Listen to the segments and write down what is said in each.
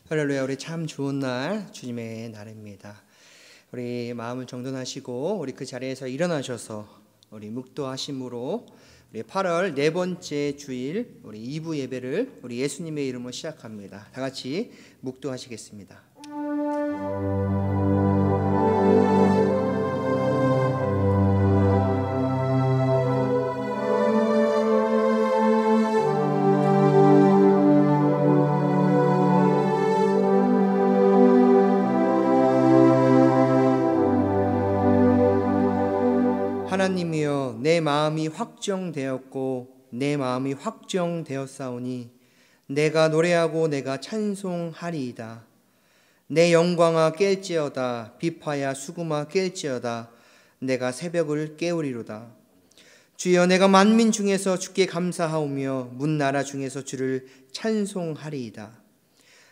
할렐루야. 우리 참 좋은 날, 주님의 날입니다. 우리 마음을 정돈하시고 우리 그 자리에서 일어나셔서 우리 묵도하심으로 우리 8월 네 번째 주일 우리 2부 예배를 우리 예수님의 이름으로 시작합니다. 다 같이 묵도하시겠습니다. 하나님이여, 내 마음이 확정되었고 내 마음이 확정되었사오니 내가 노래하고 내가 찬송하리이다. 내 영광아 깰지어다. 비파야 수금아 깰지어다. 내가 새벽을 깨우리로다. 주여, 내가 만민 중에서 주께 감사하오며 문나라 중에서 주를 찬송하리이다.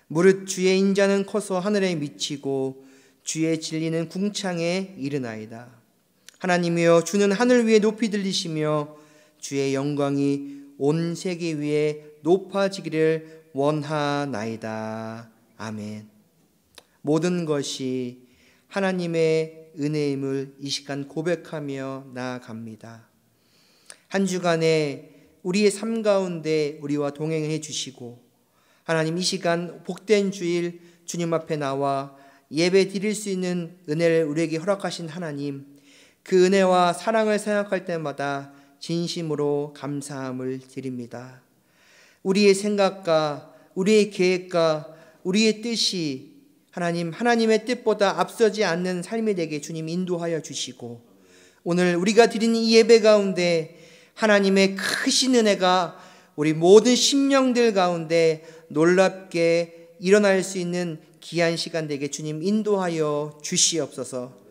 무릇 주의 인자는 커서 하늘에 미치고 주의 진리는 궁창에 이르나이다. 하나님이여, 주는 하늘 위에 높이 들리시며 주의 영광이 온 세계 위에 높아지기를 원하나이다. 아멘. 모든 것이 하나님의 은혜임을 이 시간 고백하며 나아갑니다. 한 주간에 우리의 삶 가운데 우리와 동행해 주시고 하나님, 이 시간 복된 주일 주님 앞에 나와 예배 드릴 수 있는 은혜를 우리에게 허락하신 하나님, 그 은혜와 사랑을 생각할 때마다 진심으로 감사함을 드립니다. 우리의 생각과 우리의 계획과 우리의 뜻이 하나님의 뜻보다 앞서지 않는 삶이 되게 주님 인도하여 주시고, 오늘 우리가 드리는 이 예배 가운데 하나님의 크신 은혜가 우리 모든 심령들 가운데 놀랍게 일어날 수 있는 귀한 시간 되게 주님 인도하여 주시옵소서.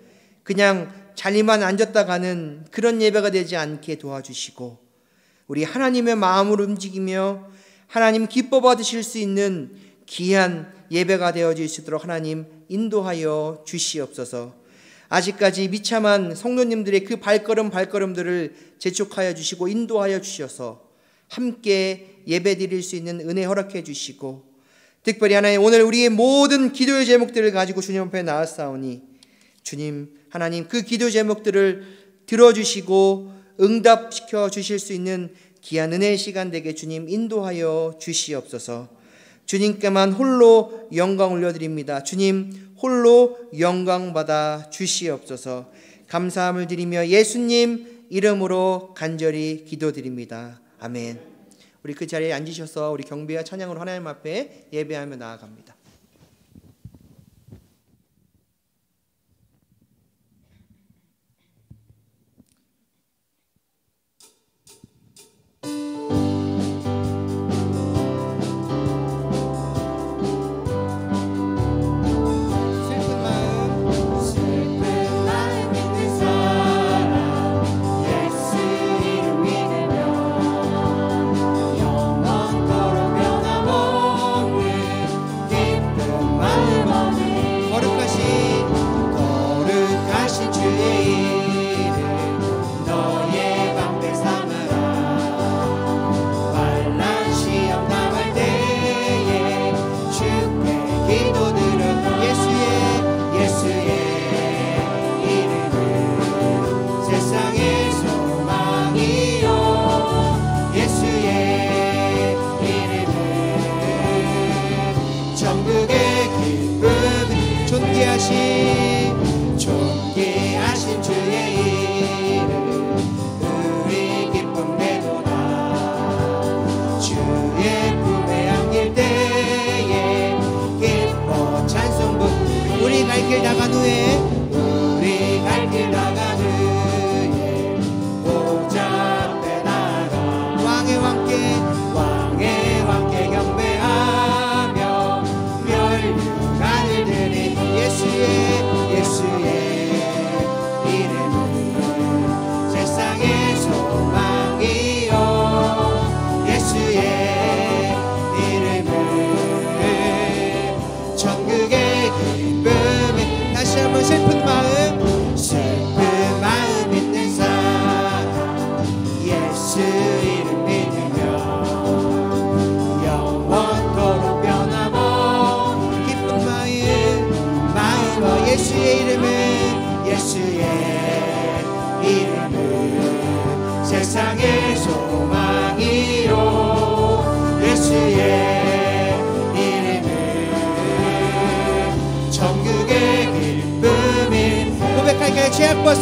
그냥 자리만 앉았다 가는 그런 예배가 되지 않게 도와주시고, 우리 하나님의 마음으로 움직이며 하나님 기뻐 받으실 수 있는 귀한 예배가 되어질 수 있도록 하나님 인도하여 주시옵소서. 아직까지 비참한 성도님들의 그 발걸음들을 재촉하여 주시고 인도하여 주셔서 함께 예배 드릴 수 있는 은혜 허락해 주시고, 특별히 하나님, 오늘 우리의 모든 기도의 제목들을 가지고 주님 앞에 나왔사오니 주님 하나님, 그 기도 제목들을 들어주시고 응답시켜 주실 수 있는 귀한 은혜의 시간 되게 주님 인도하여 주시옵소서. 주님께만 홀로 영광 올려드립니다. 주님 홀로 영광 받아 주시옵소서. 감사함을 드리며 예수님 이름으로 간절히 기도드립니다. 아멘. 우리 그 자리에 앉으셔서 우리 경배와 찬양으로 하나님 앞에 예배하며 나아갑니다. 영원토록 변함없는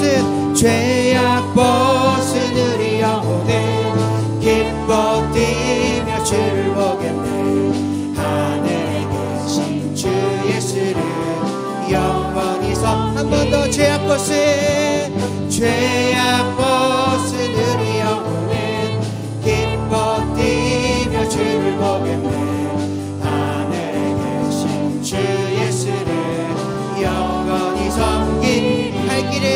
벗은 죄악 벗은 우리 영혼은 기뻐 뛰며 주를 보겠네. 하늘에 계신 주 예수를 영원히 한 번 더 죄악 벗은 죄악 벗은 우리 영혼은 기뻐 뛰며 주를 보겠네. 하늘에 계신 주 예수를 영원히 섬긴 갈 길을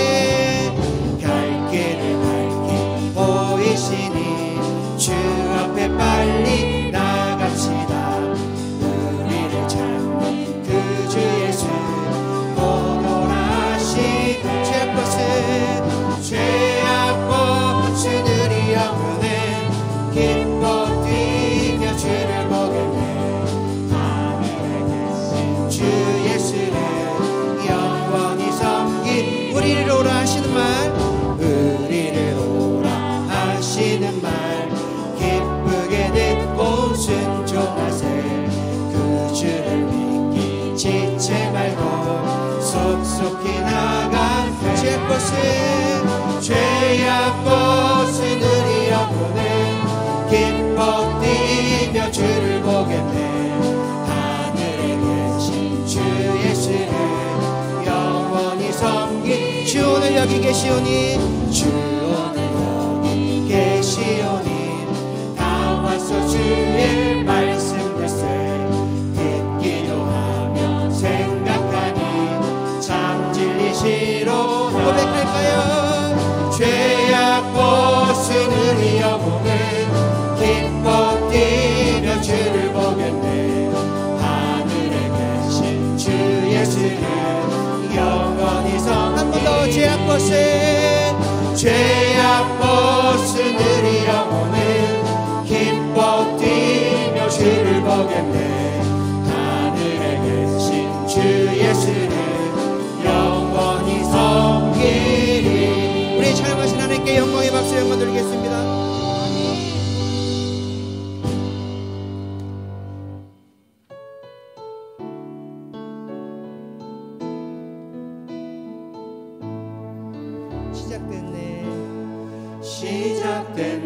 밝히 보이시니 주 앞에 빨리 나갑시다. 우리를 찾는 그 주 예수 보노라시 죄악 벗은 죄악 벗은 우리 영혼은 기뻐 뛰며 주를 보겠네. 하늘에 계신 주 예수를 영원히 섬긴 우리를 오라 하시는 말 우리를 오라 하시는 말 기쁘게 듣고 순종하세. 그 주를 믿기 지체 말고 속속히 나가. 죄악 벗은 죄악 벗은 우리 영혼은 기뻐 뛰며 주를 보겠네. 하늘에 계신 주 예수를 영원히 섬긴 주 오늘 여기 계시오니 주 오늘 여기 계시오니 다 와서 주의 말씀 듣세. 듣기도 하며 생각하니 참 진리시로 고백할까요? 죄악 벗은 우리 영혼은 기뻐 뛰며 주를 보겠네. 하늘에 계신 주 예수를 영원히 섬긴 한 번 더 죄악 벗은 죄악 벗은 우리 영혼은 기뻐 뛰며 주를 보겠네. 하늘에 계신 주 예수를 영원히 섬기리. 우리 찬양하신 하나님께 영광의 박수 영광 드리겠습니다.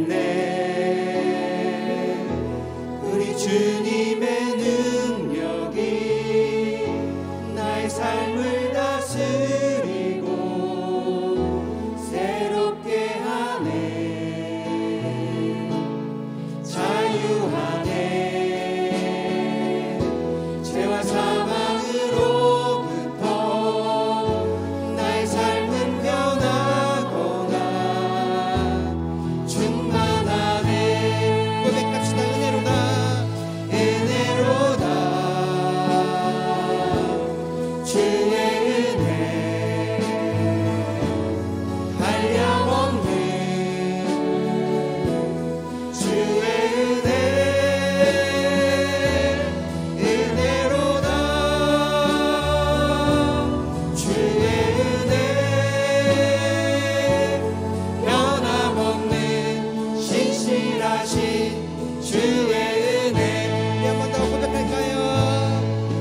시작됐네. 우리 주님의 능력이 나의 삶을 다스리고 새롭게 하네. 자유하네. 죄와 사망으로부터 나의 삶은 변하고나 충만하네. 고백합시다. 은혜로다 은혜로다 주의 은혜 한량없는 주의 은혜 은혜로다 주의 은혜 변함없는 신실하신 주의 은혜. 한 번 더 고백할까요?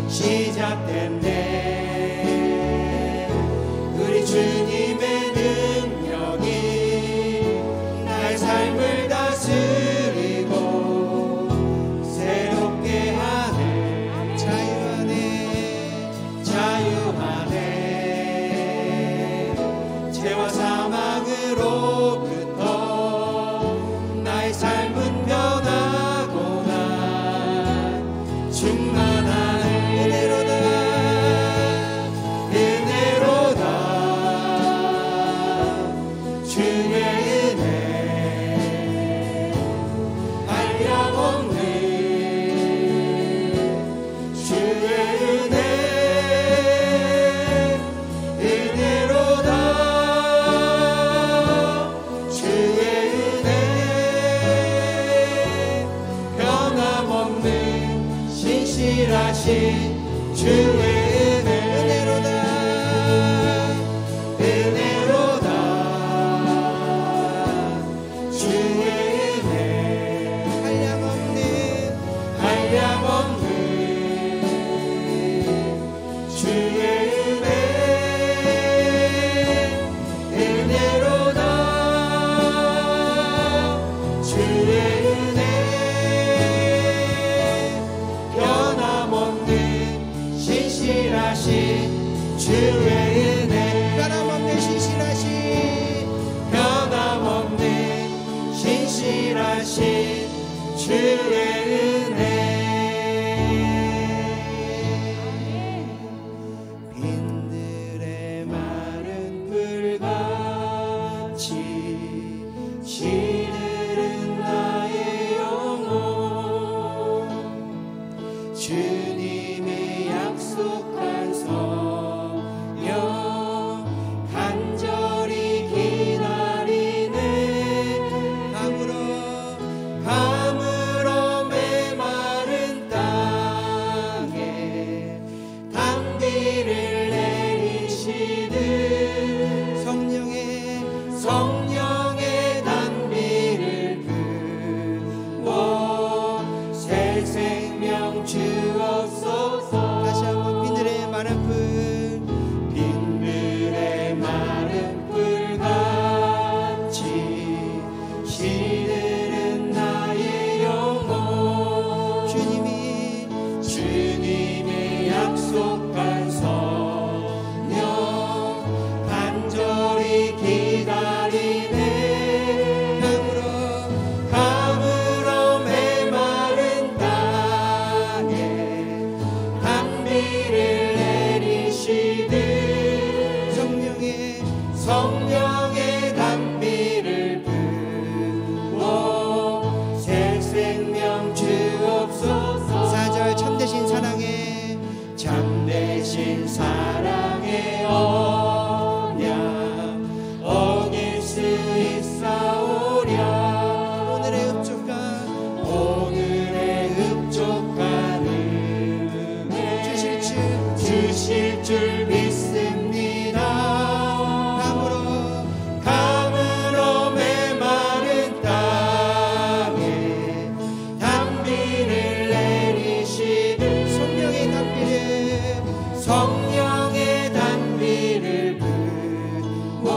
시작됐네. 우리 주님의 능력이 나의 삶을 다스리고 새롭게 하네. 자유하네. 자유하네. 죄와 사망으로부터 나의 삶은 변하고나 충만한 은혜로다 은혜로다 주의 은혜 한량없는 주의 은혜 은혜로다 주의 은혜 변함없는 신실하신 주의 은혜 은혜로다 은혜로다 주의 은혜 한량없는 주의 은혜 은혜로다 주의 은혜 변함없는 신실하신 주의 은혜 빈들의 마른 풀같이 시들은 나의 영혼 주님의 약속한 성령 간절히 기다리네 감으로 메마른 땅에 단비를 내리시듯 성령의 단비를 부어 새 생명 주옵소서. 다시 한번 빈들의 마른 풀같이 시들은 나의 영혼 주님의 약속한 성령 간절히 기다리네 감으로 메마른 땅에 단비를 내리시듯 성령의 단비를 부어 새 생명 주옵소서. 4절 참되신 사랑의 언약 어길 수 있사오랴 오늘의 흡족한 은혜 주실 줄 믿습니다. 감으로 메마른 땅에 단비를 내리시듯 성령의 단비를 부어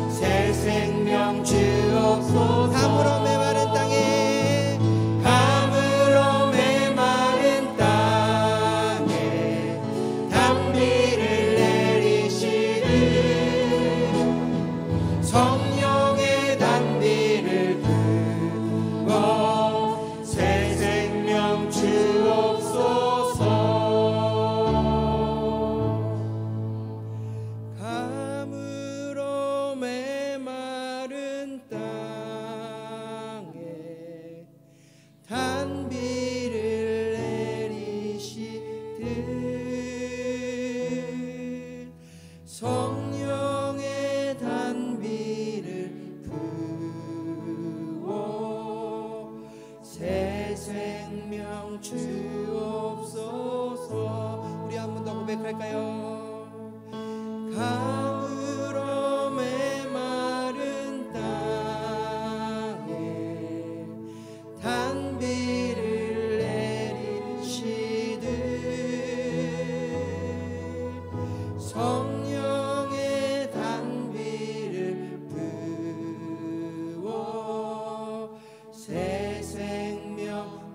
새 생명 주옵소서. 감으로 메마른 땅에 단비를 내리시듯 성령의 단비를 부어 새 생명 주옵소서. 감으로 메마른 땅에 단비를 내리시듯 성령의 단비를 부어 새 생명 주옵소서. 우리 한 번 더 고백할까요? 감으로 메마른 땅에 단비를 내리시듯 성령의 단비를 부어 새 생명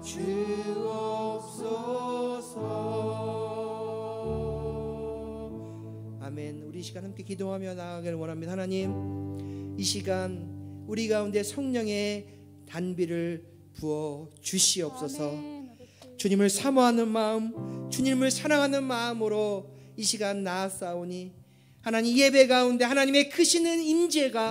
주옵소서. 아멘. 우리 이 시간 함께 기도하며 나아가기를 원합니다. 하나님, 이 시간 우리 가운데 성령의 단비를 부어 주시옵소서. 주님을 사모하는 마음, 주님을 사랑하는 마음으로 이 시간 나아싸우니 하나님 예배 가운데 하나님의 크시는 임재가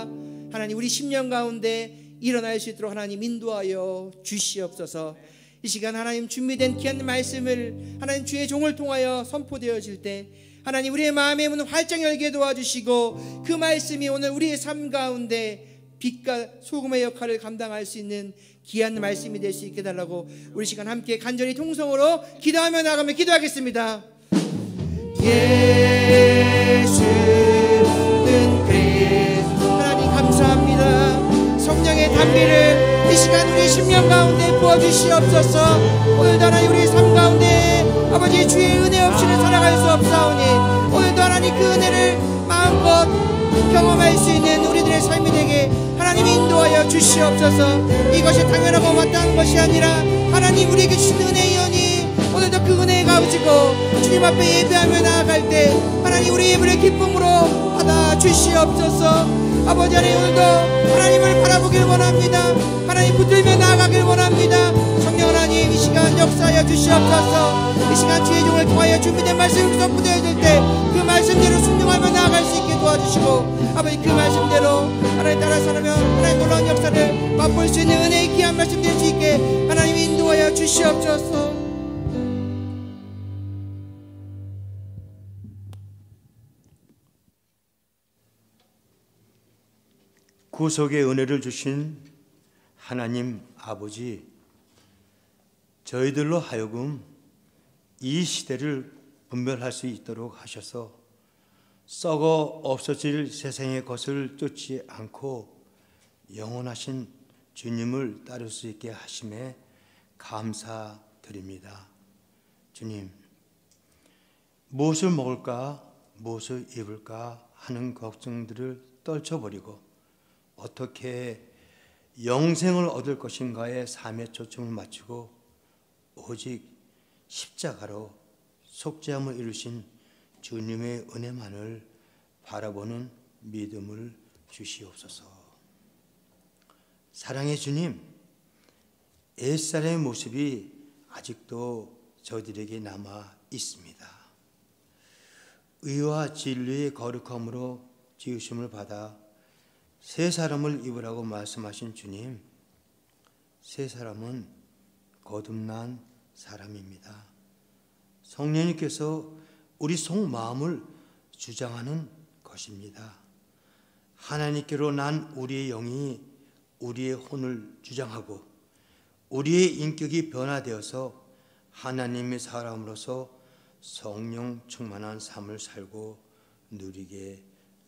하나님 우리 심령 가운데 일어날 수 있도록 하나님 인도하여 주시옵소서. 이 시간 하나님 준비된 귀한 말씀을 하나님 주의 종을 통하여 선포되어질 때 하나님 우리의 마음의 문을 활짝 열게 도와주시고 그 말씀이 오늘 우리의 삶 가운데 빛과 소금의 역할을 감당할 수 있는 귀한 말씀이 될 수 있게 달라고 우리 시간 함께 간절히 통성으로 기도하며 나가며 기도하겠습니다. 예수는 그리스도. 하나님 감사합니다. 성령의 단비를 이 시간 우리 심령 가운데 부어주시옵소서. 오늘도 하나님 우리 삶 가운데 아버지 주의 은혜 없이는 살아갈 수 없사오니 오늘도 하나님 그 은혜를 마음껏 경험할 수 있는 우리들의 삶이 되게 하나님 인도하여 주시옵소서. 이것이 당연하고 마땅한 것이 아니라 하나님 우리에게 주신 은혜이오니 오늘도 그 은혜 가지고 주님 앞에 예배하며 나아갈 때 하나님 우리 예배를 기쁨으로 받아 주시옵소서. 아버지 하나님 오늘도 하나님을 바라보길 원합니다. 하나님 붙들며 나아가길 원합니다. 성령 하나님 이 시간 역사하여 주시옵소서. 이 시간 주의 종을 통하여 준비된 말씀이 선포되어질 때 그 말씀대로 순종하며 나아갈 수 있게 도와주시고 아버지 그 말씀대로 하나님 따라 살아면 하나님 놀라운 역사를 맛볼 수 있는 은혜의 귀한 말씀 될 수 있게 하나님 인도하여 주시옵소서. 구속의 은혜를 주신 하나님 아버지, 저희들로 하여금 이 시대를 분별할 수 있도록 하셔서 썩어 없어질 세상의 것을 쫓지 않고 영원하신 주님을 따를 수 있게 하심에 감사드립니다. 주님, 무엇을 먹을까, 무엇을 입을까 하는 걱정들을 떨쳐버리고 어떻게 영생을 얻을 것인가에 삶의 초점을 맞추고 오직 십자가로 속죄함을 이루신 주님의 은혜만을 바라보는 믿음을 주시옵소서. 사랑의 주님, 옛사람의 모습이 아직도 저들에게 남아 있습니다. 의와 진리의 거룩함으로 지으심을 받아 새 사람을 입으라고 말씀하신 주님, 새 사람은 거듭난 사람입니다. 성령님께서 우리 속마음을 주장하는 것입니다. 하나님께로 난 우리의 영이 우리의 혼을 주장하고 우리의 인격이 변화되어서 하나님의 사람으로서 성령 충만한 삶을 살고 누리게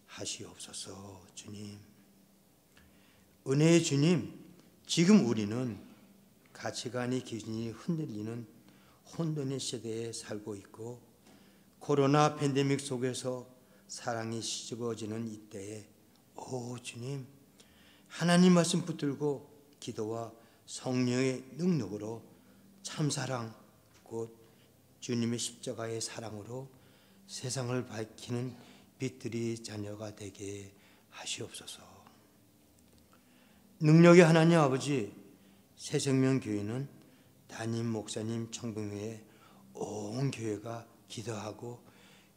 하시옵소서. 주님, 은혜의 주님, 지금 우리는 가치관의 기준이 흔들리는 혼돈의 시대에 살고 있고 코로나 팬데믹 속에서 사랑이 시집어지는 이때에 오 주님, 하나님 말씀 붙들고 기도와 성령의 능력으로 참사랑 곧 주님의 십자가의 사랑으로 세상을 밝히는 빛들이 자녀가 되게 하시옵소서. 능력의 하나님 아버지, 새생명교회는 담임 목사님 청빙회에 온 교회가 기도하고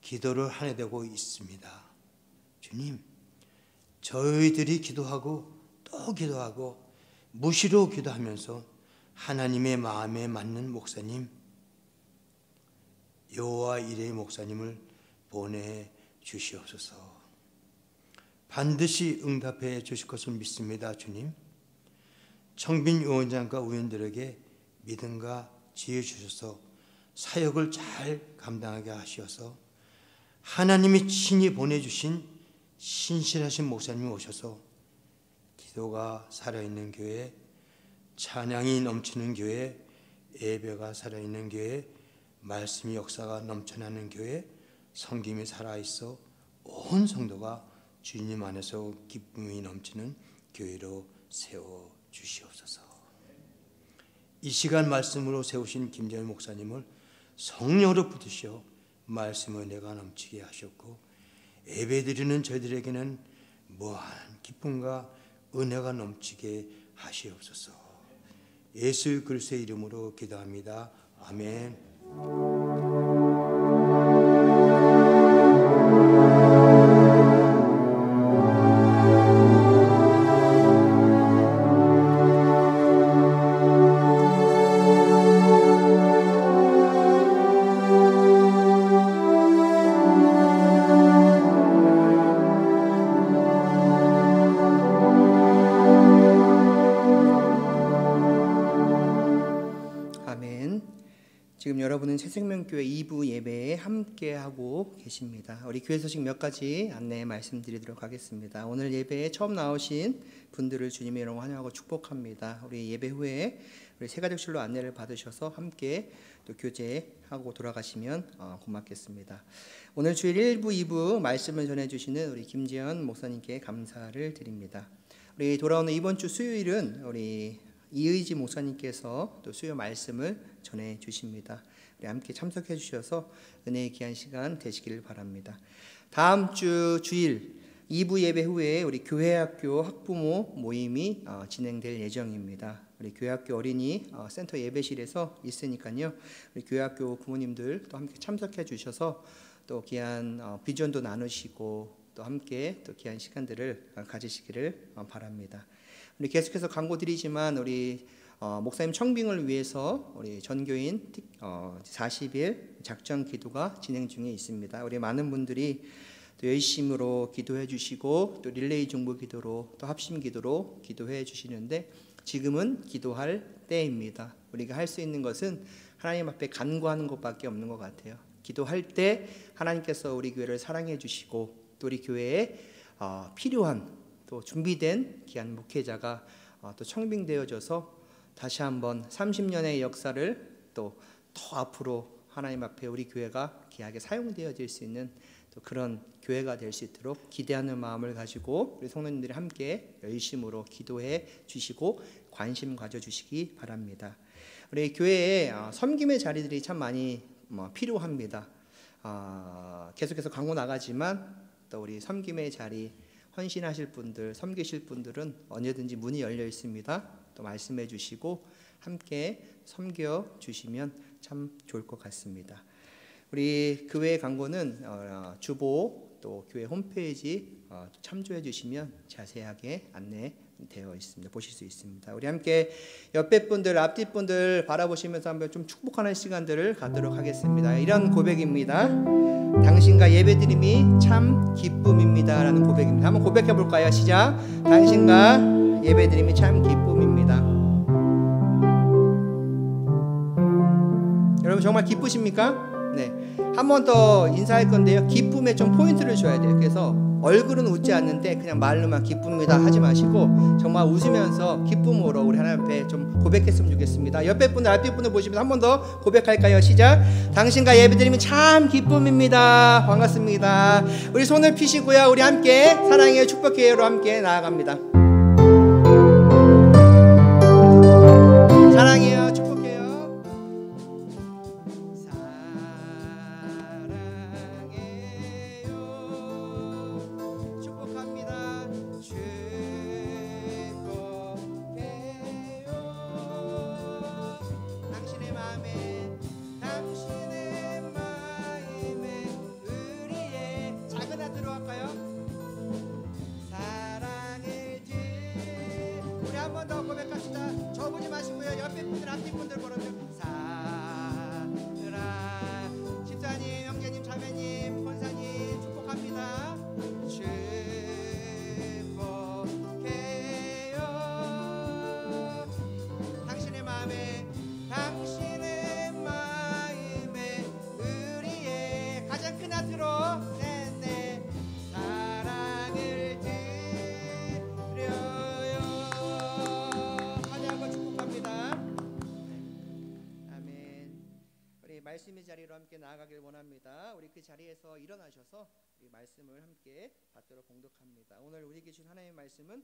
기도를 하게 되고 있습니다. 주님, 저희들이 기도하고 또 기도하고 무시로 기도하면서 하나님의 마음에 맞는 목사님, 여호와 이레의 목사님을 보내 주시옵소서. 반드시 응답해 주실 것을 믿습니다. 주님, 청빈 위원장과 위원들에게 믿음과 지혜 주셔서 사역을 잘 감당하게 하셔서 하나님이 친히 보내주신 신실하신 목사님이 오셔서 기도가 살아있는 교회, 찬양이 넘치는 교회, 예배가 살아있는 교회, 말씀의 역사가 넘쳐나는 교회, 성김이 살아있어 온 성도가 주님 안에서 기쁨이 넘치는 교회로 세워주시옵소서. 이 시간 말씀으로 세우신 김재현 목사님을 성령으로 붙드시어 말씀의 은혜가 넘치게 하셨고 예배드리는 저희들에게는 무한 기쁨과 은혜가 넘치게 하시옵소서. 예수 그리스도의 이름으로 기도합니다. 아멘. 지금 여러분은 새생명교회 2부 예배에 함께하고 계십니다. 우리 교회 소식 몇 가지 안내 말씀드리도록 하겠습니다. 오늘 예배에 처음 나오신 분들을 주님의 이름으로 환영하고 축복합니다. 우리 예배 후에 우리 새가족실로 안내를 받으셔서 함께 또 교제하고 돌아가시면 고맙겠습니다. 오늘 주일 1부, 2부 말씀을 전해주시는 우리 김재현 목사님께 감사를 드립니다. 우리 돌아오는 이번 주 수요일은 우리 이의지 목사님께서 또 수요 말씀을 전해 주십니다. 우리 함께 참석해 주셔서 은혜의 귀한 시간 되시기를 바랍니다. 다음 주 주일 2부 예배 후에 우리 교회학교 학부모 모임이 진행될 예정입니다. 우리 교회학교 어린이 센터 예배실에서 있으니까요. 우리 교회학교 부모님들 또 함께 참석해 주셔서 또 귀한 비전도 나누시고 또 함께 또 귀한 시간들을 가지시기를 바랍니다. 우리 계속해서 광고 드리지만 우리 목사님 청빙을 위해서 우리 전교인 40일 작전 기도가 진행 중에 있습니다. 우리 많은 분들이 또 열심으로 기도해 주시고 또 릴레이 중보 기도로 또 합심 기도로 기도해 주시는데 지금은 기도할 때입니다. 우리가 할 수 있는 것은 하나님 앞에 간구하는 것밖에 없는 것 같아요. 기도할 때 하나님께서 우리 교회를 사랑해 주시고 또 우리 교회에 필요한 또 준비된 귀한 목회자가 또 청빙되어져서 다시 한번 30년의 역사를 또 더 앞으로 하나님 앞에 우리 교회가 귀하게 사용되어질 수 있는 또 그런 교회가 될 수 있도록 기대하는 마음을 가지고 우리 성도님들이 함께 열심으로 기도해 주시고 관심 가져주시기 바랍니다. 우리 교회에 섬김의 자리들이 참 많이 필요합니다. 계속해서 광고 나가지만 또 우리 섬김의 자리 헌신하실 분들, 섬기실 분들은 언제든지 문이 열려 있습니다. 또 말씀해 주시고 함께 섬겨 주시면 참 좋을 것 같습니다. 우리 교회 광고는 주보 또 교회 홈페이지 참조해 주시면 자세하게 안내되어 있습니다. 보실 수 있습니다. 우리 함께 옆에 분들, 앞뒤 분들 바라보시면서 한번 좀 축복하는 시간들을 갖도록 하겠습니다. 이런 고백입니다. 당신과 예배드림이 참 기쁨입니다 라는 고백입니다. 한번 고백해 볼까요? 시작. 당신과 예배드림이 참 기쁨입니다. 여러분 정말 기쁘십니까? 네, 한 번 더 인사할 건데요. 기쁨에 좀 포인트를 줘야 돼요. 그래서 얼굴은 웃지 않는데 그냥 말로만 기쁩니다 하지 마시고 정말 웃으면서 기쁨으로 우리 하나님 앞에 좀 고백했으면 좋겠습니다. 옆에 분들, 앞에 분들 보시면서 한 번 더 고백할까요? 시작. 당신과 예배드리면 참 기쁨입니다. 반갑습니다. 우리 손을 피시고요. 우리 함께 사랑해요, 축복해요로 함께 나아갑니다. 사랑해요, 축복해요. 사랑해요, 축복합니다. 축복해요. 당신의 마음에 의리에 작은 아 들어갈까요? 사랑을 우리 한 번 더 고백합시다. 저 보지 마시고요. 옆에 분들, 앞뒤 분들 보라면 사랑. 집사님, 형제님, 자매님, 권사님 축복합니다. 축복해요. 당신의 마음에 의리에 가장 큰 하트로 네네 사랑을 드려요. 다시 한번 축복합니다. 아멘. 우리 말씀의 자리로 함께 나아가길 원합니다. 우리 그 자리에서 일어나셔서 우리 말씀을 함께 받도록 봉독합니다. 오늘 우리에게 주신 하나님의 말씀은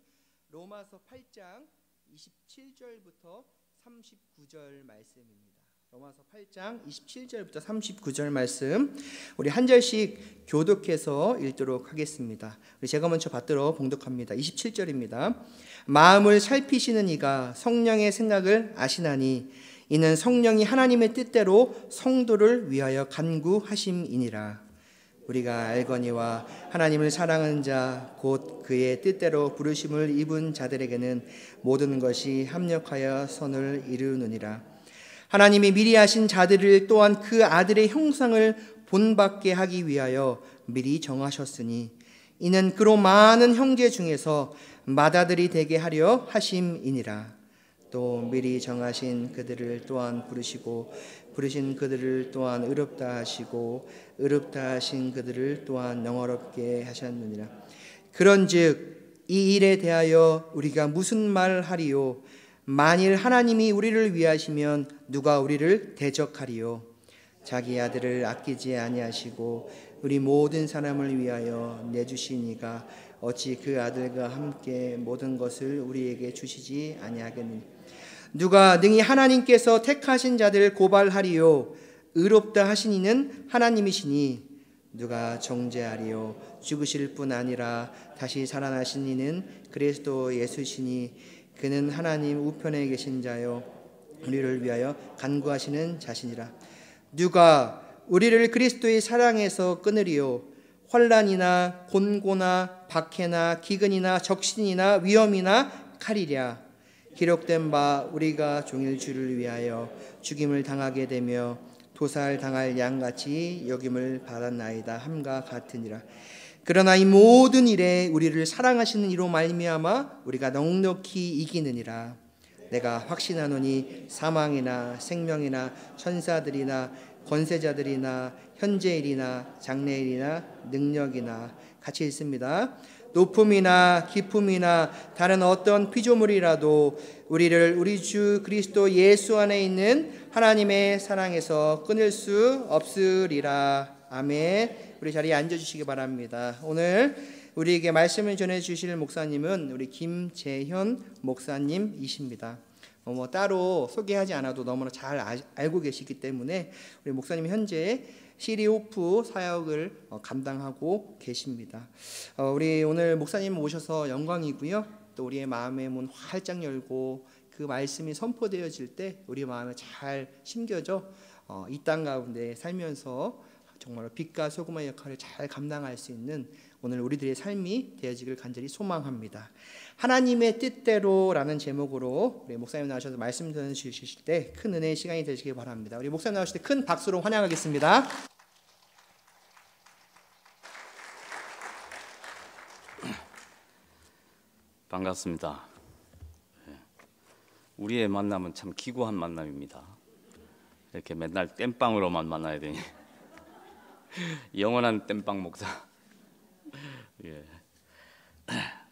로마서 8장 27절부터 39절 말씀입니다. 로마서 8장 27절부터 39절 말씀 우리 한 절씩 교독해서 읽도록 하겠습니다. 제가 먼저 받도록 봉독합니다. 27절입니다. 마음을 살피시는 이가 성령의 생각을 아시나니 이는 성령이 하나님의 뜻대로 성도를 위하여 간구하심이니라. 우리가 알거니와 하나님을 사랑하는 자 곧 그의 뜻대로 부르심을 입은 자들에게는 모든 것이 합력하여 선을 이루느니라. 하나님이 미리 하신 자들을 또한 그 아들의 형상을 본받게 하기 위하여 미리 정하셨으니 이는 그로 많은 형제 중에서 맏아들이 되게 하려 하심이니라. 또 미리 정하신 그들을 또한 부르시고 부르신 그들을 또한 의롭다 하시고 의롭다 하신 그들을 또한 영화롭게 하셨느니라. 그런즉 이 일에 대하여 우리가 무슨 말을 하리요? 만일 하나님이 우리를 위하시면 누가 우리를 대적하리요? 자기 아들을 아끼지 아니하시고 우리 모든 사람을 위하여 내주시니가 어찌 그 아들과 함께 모든 것을 우리에게 주시지 아니하겠느냐? 누가 능히 하나님께서 택하신 자들을 고발하리요? 의롭다 하신 이는 하나님이시니 누가 정죄하리요? 죽으실 뿐 아니라 다시 살아나신 이는 그리스도 예수시니 그는 하나님 우편에 계신 자요 우리를 위하여 간구하시는 자시니라. 누가 우리를 그리스도의 사랑에서 끊으리요? 환난이나 곤고나 박해나 기근이나 적신이나 위험이나 칼이랴. 기록된 바 우리가 종일 주를 위하여 죽임을 당하게 되며 도살당할 양같이 여김을 받았나이다 함과 같으니라. 그러나 이 모든 일에 우리를 사랑하시는 이로 말미암아 우리가 넉넉히 이기느니라. 내가 확신하노니 사망이나 생명이나 천사들이나 권세자들이나 현재일이나 장래일이나 능력이나 같이 있습니다. 높음이나 깊음이나 다른 어떤 피조물이라도 우리를 우리 주 그리스도 예수 안에 있는 하나님의 사랑에서 끊을 수 없으리라. 아멘. 우리 자리에 앉아주시기 바랍니다. 오늘 우리에게 말씀을 전해주실 목사님은 우리 김재현 목사님이십니다. 따로 소개하지 않아도 너무나 잘 알고 계시기 때문에 우리 목사님 현재 시리오프 사역을 감당하고 계십니다. 우리 오늘 목사님 오셔서 영광이고요. 또 우리의 마음의 문 활짝 열고 그 말씀이 선포되어질 때 우리 마음에 잘 심겨져 이 땅 가운데 살면서 정말 빛과 소금의 역할을 잘 감당할 수 있는 오늘 우리들의 삶이 되어지길 간절히 소망합니다. 하나님의 뜻대로라는 제목으로 우리 목사님 나오셔서 말씀 전해주실 때 큰 은혜의 시간이 되시길 바랍니다. 우리 목사님 나오실 때 큰 박수로 환영하겠습니다. 반갑습니다. 우리의 만남은 참 기구한 만남입니다. 이렇게 맨날 땜빵으로만 만나야 되니 영원한 땜빵 목사.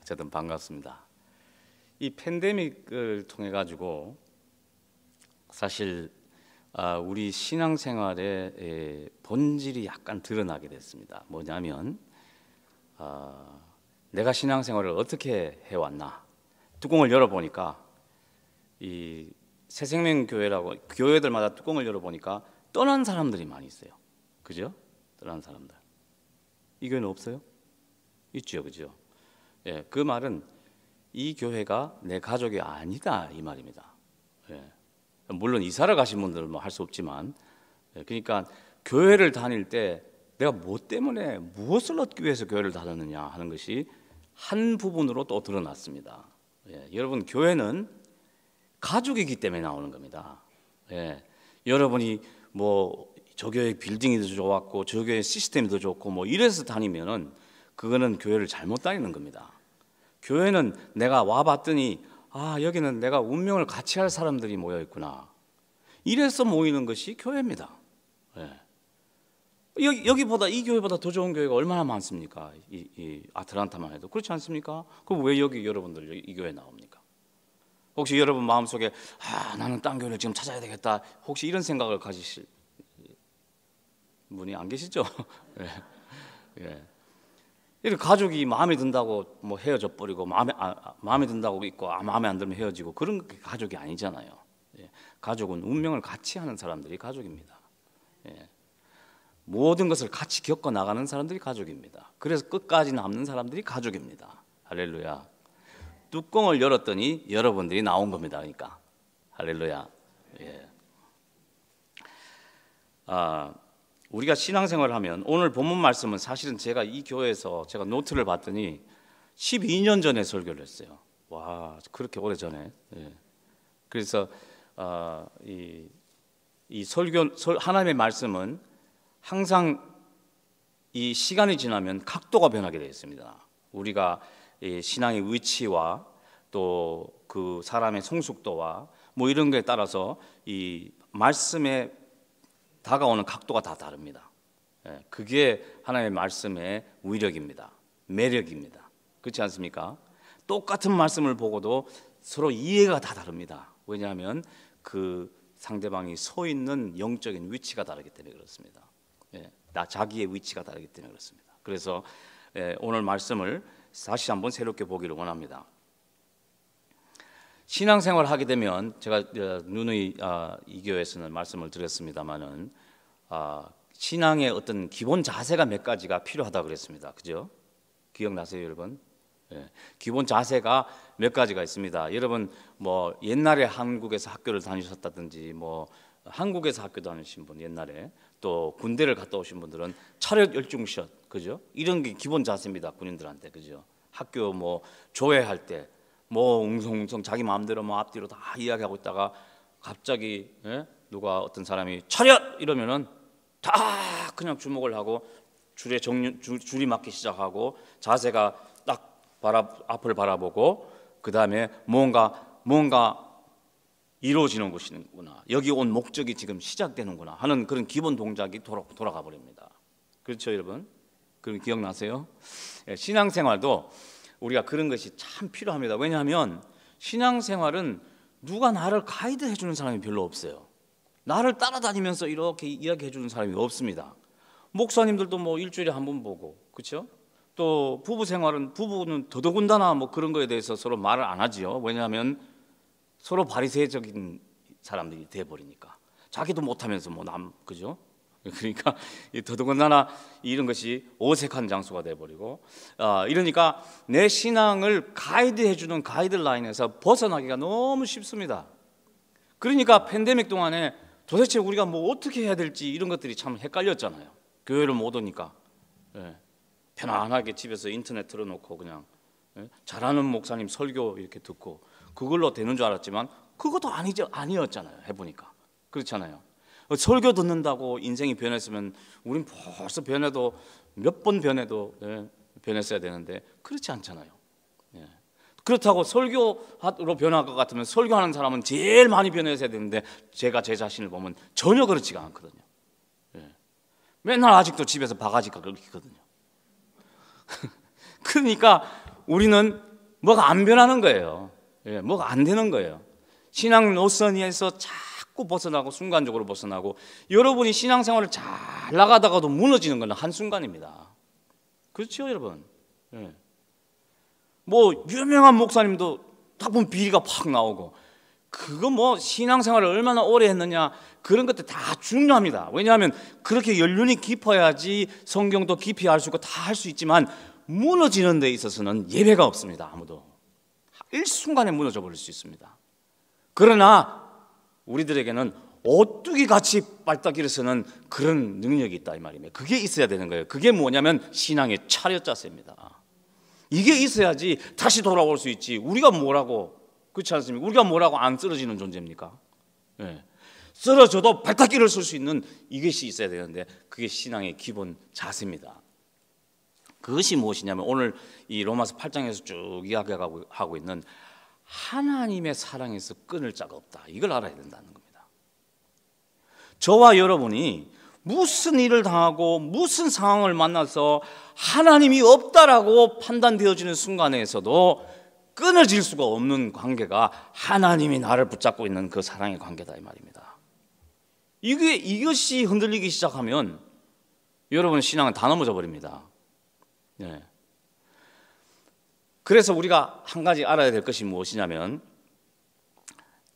어쨌든 반갑습니다. 이 팬데믹을 통해 가지고 사실 우리 신앙생활의 본질이 약간 드러나게 됐습니다. 뭐냐면 내가 신앙생활을 어떻게 해왔나 뚜껑을 열어보니까 이 새생명교회라고 교회들마다 뚜껑을 열어보니까 떠난 사람들이 많이 있어요. 그죠? 떠난 사람들. 이 교회는 없어요? 있죠, 그죠? 예, 그 말은 이 교회가 내 가족이 아니다 이 말입니다. 예. 물론 이사를 가신 분들은 뭐 할 수 없지만, 그러니까 교회를 다닐 때 내가 뭐 때문에 무엇을 얻기 위해서 교회를 다녔느냐 하는 것이 한 부분으로 또 드러났습니다. 예, 여러분 교회는 가족이기 때문에 나오는 겁니다. 예, 여러분이 뭐 저 교회 빌딩이 더 좋았고 저 교회 시스템이 더 좋고 뭐 이래서 다니면은 그거는 교회를 잘못 다니는 겁니다. 교회는 내가 와봤더니 여기는 내가 운명을 같이 할 사람들이 모여 있구나. 이래서 모이는 것이 교회입니다. 예. 여기보다 이 교회보다 더 좋은 교회가 얼마나 많습니까? 이 아틀란타만 해도 그렇지 않습니까? 그럼 왜 여기 여러분들 이 교회 나옵니까? 혹시 여러분 마음속에 나는 딴 교회를 지금 찾아야 되겠다. 혹시 이런 생각을 가지실 분이 안 계시죠? 예. 예. 이렇게 가족이 마음에 든다고 뭐 헤어져 버리고 마음에 든다고 있고 마음에 안 들면 헤어지고 그런 게 가족이 아니잖아요. 예. 가족은 운명을 같이 하는 사람들이 가족입니다. 예. 모든 것을 같이 겪어 나가는 사람들이 가족입니다. 그래서 끝까지 남는 사람들이 가족입니다. 할렐루야. 뚜껑을 열었더니 여러분들이 나온 겁니다. 그러니까 할렐루야. 예. 우리가 신앙생활을 하면 오늘 본문 말씀은 사실은 제가 이 교회에서 제가 노트를 봤더니 12년 전에 설교를 했어요. 와, 그렇게 오래 전에. 예. 그래서 이 하나님의 말씀은 항상 이 시간이 지나면 각도가 변하게 되어 있습니다. 우리가 이 신앙의 위치와 또 그 사람의 성숙도와 뭐 이런 거에 따라서 이 말씀에 다가오는 각도가 다 다릅니다. 예, 그게 하나님의 말씀의 위력입니다. 매력입니다. 그렇지 않습니까? 똑같은 말씀을 보고도 서로 이해가 다 다릅니다. 왜냐하면 그 상대방이 서 있는 영적인 위치가 다르기 때문에 그렇습니다. 예, 자기의 위치가 다르기 때문에 그렇습니다. 그래서 오늘 말씀을 다시 한번 새롭게 보기를 원합니다. 신앙생활 하게 되면 제가 누누이 이 교회에서는 말씀을 드렸습니다만은 신앙의 어떤 기본 자세가 몇 가지가 필요하다 그랬습니다. 그죠? 기억나세요, 여러분? 예. 기본 자세가 몇 가지가 있습니다. 여러분 뭐 옛날에 한국에서 학교를 다니셨다든지 뭐 한국에서 학교 다니신 분 옛날에 또 군대를 갔다 오신 분들은 차렷 열중샷 그죠? 이런 게 기본 자세입니다. 군인들한테 그죠? 학교 뭐 조회할 때 뭐 웅성웅성 자기 마음대로 뭐 앞뒤로 다 이야기하고 있다가 갑자기 누가 어떤 사람이 차렷 이러면은 다 그냥 주목을 하고 줄이 맞기 시작하고 자세가 딱 앞을 바라보고 그 다음에 뭔가 이루어지는 것이구나. 여기 온 목적이 지금 시작되는구나 하는 그런 기본 동작이 돌아가 버립니다. 그렇죠, 여러분? 그럼 기억나세요? 신앙생활도 우리가 그런 것이 참 필요합니다. 왜냐하면 신앙생활은 누가 나를 가이드해 주는 사람이 별로 없어요. 나를 따라다니면서 이렇게 이야기해 주는 사람이 없습니다. 목사님들도 뭐 일주일에 한 번 보고 그렇죠? 또 부부는 더더군다나 뭐 그런 거에 대해서 서로 말을 안 하지요. 왜냐하면 서로 바리새적인 사람들이 돼 버리니까 자기도 못하면서 뭐 그죠? 그러니까 더더군다나 이런 것이 어색한 장소가 돼 버리고 이러니까 내 신앙을 가이드해 주는 가이드라인에서 벗어나기가 너무 쉽습니다. 그러니까 팬데믹 동안에 도대체 우리가 뭐 어떻게 해야 될지 이런 것들이 참 헷갈렸잖아요. 교회를 못 오니까 편안하게 집에서 인터넷 틀어놓고 그냥 잘하는 목사님 설교 이렇게 듣고 그걸로 되는 줄 알았지만 그것도 아니었잖아요. 해보니까 그렇잖아요. 설교 듣는다고 인생이 변했으면 우린 벌써 변해도 몇 번 변해도 변했어야 되는데 그렇지 않잖아요. 그렇다고 설교로 변할 것 같으면 설교하는 사람은 제일 많이 변했어야 되는데 제가 제 자신을 보면 전혀 그렇지가 않거든요. 맨날 아직도 집에서 바가지가 긁히거든요. 그러니까 우리는 뭐가 안 변하는 거예요. 뭐가 안 되는 거예요. 신앙 노선에서 자꾸 벗어나고 순간적으로 벗어나고 여러분이 신앙생활을 잘 나가다가도 무너지는 건 한순간입니다. 그렇죠, 여러분? 뭐 유명한 목사님도 딱 보면 비리가 팍 나오고 그거 뭐 신앙생활을 얼마나 오래 했느냐 그런 것들 다 중요합니다. 왜냐하면 그렇게 연륜이 깊어야지 성경도 깊이 알 수 있고 다 할 수 있지만 무너지는 데 있어서는 예외가 없습니다. 아무도 일순간에 무너져 버릴 수 있습니다. 그러나 우리들에게는 오뚜기 같이 빨딱 일어서는 그런 능력이 있다 이 말입니다. 그게 있어야 되는 거예요. 그게 뭐냐면 신앙의 차렷 자세입니다. 이게 있어야지 다시 돌아올 수 있지. 우리가 뭐라고 그렇지 않습니까? 우리가 뭐라고 안 쓰러지는 존재입니까? 쓰러져도 발딱 일어설 수 있는 이것이 있어야 되는데 그게 신앙의 기본 자세입니다. 그것이 무엇이냐면 오늘 이 로마서 8장에서 쭉 이야기하고 있는 하나님의 사랑에서 끊을 자가 없다. 이걸 알아야 된다는 겁니다. 저와 여러분이 무슨 일을 당하고 무슨 상황을 만나서 하나님이 없다라고 판단되어지는 순간에서도 끊어질 수가 없는 관계가 하나님이 나를 붙잡고 있는 그 사랑의 관계다 이 말입니다. 이것이 흔들리기 시작하면 여러분 신앙은 다 넘어져 버립니다. 그래서 우리가 한 가지 알아야 될 것이 무엇이냐면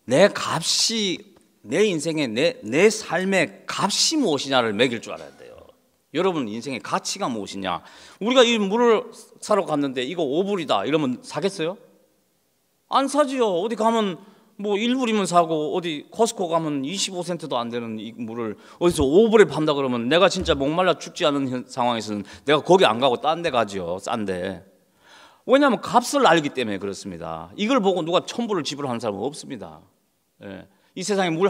내 값이 내 인생의 내 삶의 값이 무엇이냐를 매길 줄 알아야 돼요. 여러분 인생의 가치가 무엇이냐. 우리가 이 물을 사러 갔는데 이거 5불이다 이러면 사겠어요? 안 사지요. 어디 가면 뭐 1불이면 사고 어디 코스코 가면 25센트도 안 되는 이 물을 어디서 5불에 판다 그러면 내가 진짜 목말라 죽지 않은 상황에서는 내가 거기 안 가고 딴 데 가지요. 싼데. 왜냐하면 값을 알기 때문에 그렇습니다. 이걸 보고 누가 1,000불을 지불하는 사람은 없습니다. 이 세상에 물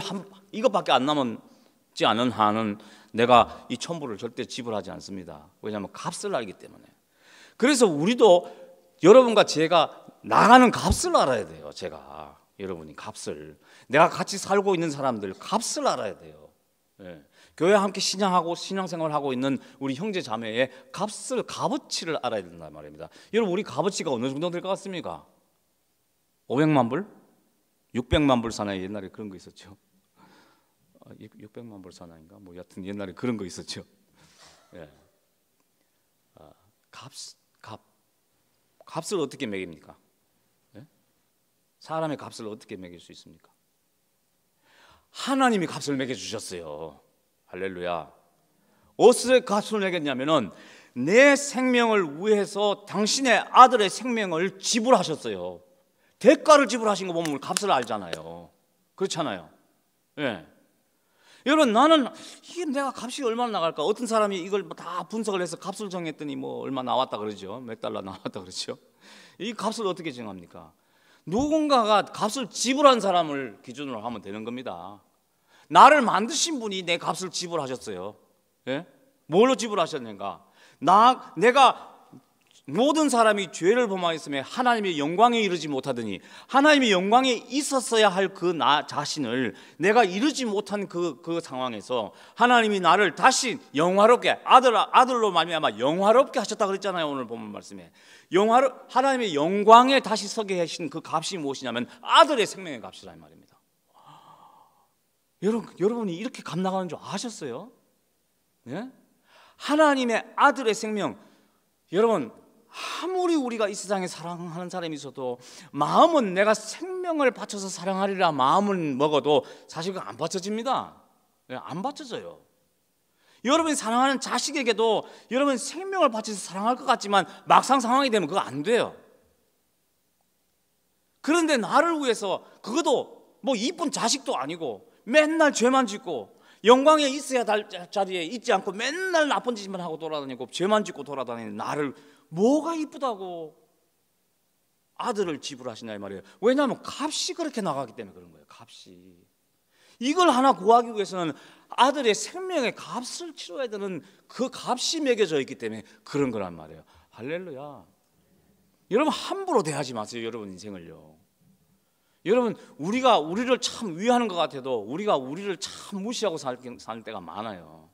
이것밖에 안 남지 않은 한은 내가 이 1,000불을 절대 지불하지 않습니다. 왜냐하면 값을 알기 때문에. 그래서 우리도 여러분과 제가 나가는 값을 알아야 돼요. 제가 여러분이 값을 내가 같이 살고 있는 사람들 값을 알아야 돼요. 교회 함께 신앙하고 신앙생활하고 있는 우리 형제 자매의 값어치를 알아야 된단 말입니다. 여러분 우리 값어치가 어느 정도 될 것 같습니까? 500만 불? 600만 불 사나이 옛날에 그런 거 있었죠. 600만 불 사나이인가? 뭐 여튼 옛날에 그런 거 있었죠. 값을 어떻게 매깁니까? 사람의 값을 어떻게 매길 수 있습니까? 하나님이 값을 매겨주셨어요. 할렐루야. 어떻게 값을 매겼냐면은 내 생명을 위해서 당신의 아들의 생명을 지불하셨어요. 대가를 지불하신 거 보면 값을 알잖아요. 그렇잖아요. 예. 여러분, 나는 이게 내가 값이 얼마나 나갈까? 어떤 사람이 이걸 다 분석을 해서 값을 정했더니 뭐 얼마 나왔다 그러죠. 몇 달러 나왔다 그러죠. 이 값을 어떻게 정합니까? 누군가가 값을 지불한 사람을 기준으로 하면 되는 겁니다. 나를 만드신 분이 내 값을 지불하셨어요. 예? 뭘로 지불하셨는가? 내가 모든 사람이 죄를 범하였으며 하나님의 영광에 이르지 못하더니 하나님의 영광에 있었어야 할 그 나 자신을 내가 이르지 못한 그 상황에서 하나님이 나를 다시 영화롭게 아들로 말미암아 영화롭게 하셨다 그랬잖아요. 오늘 본문 말씀에 하나님의 영광에 다시 서게 하신 그 값이 무엇이냐면 아들의 생명의 값이라 이 말입니다. 여러분이 이렇게 값 나가는 줄 아셨어요? 예? 하나님의 아들의 생명. 여러분, 아무리 우리가 이 세상에 사랑하는 사람이 있어도 마음은 내가 생명을 바쳐서 사랑하리라 마음은 먹어도 사실 그건 안 받쳐집니다. 안 받쳐져요. 여러분이 사랑하는 자식에게도 여러분 생명을 바쳐서 사랑할 것 같지만 막상 상황이 되면 그거 안 돼요. 그런데 나를 위해서 그것도 뭐 이쁜 자식도 아니고 맨날 죄만 짓고 영광에 있어야 할 자리에 있지 않고 맨날 나쁜 짓만 하고 돌아다니고 죄만 짓고 돌아다니는 나를 뭐가 이쁘다고 아들을 지불하시냐 이 말이에요. 왜냐하면 값이 그렇게 나가기 때문에 그런 거예요. 값이. 이걸 하나 구하기 위해서는 아들의 생명의 값을 치러야 되는 그 값이 매겨져 있기 때문에 그런 거란 말이에요. 할렐루야. 여러분 함부로 대하지 마세요. 여러분 인생을요. 여러분 우리가 우리를 참 위하는 것 같아도 우리가 우리를 참 무시하고 살 때가 많아요.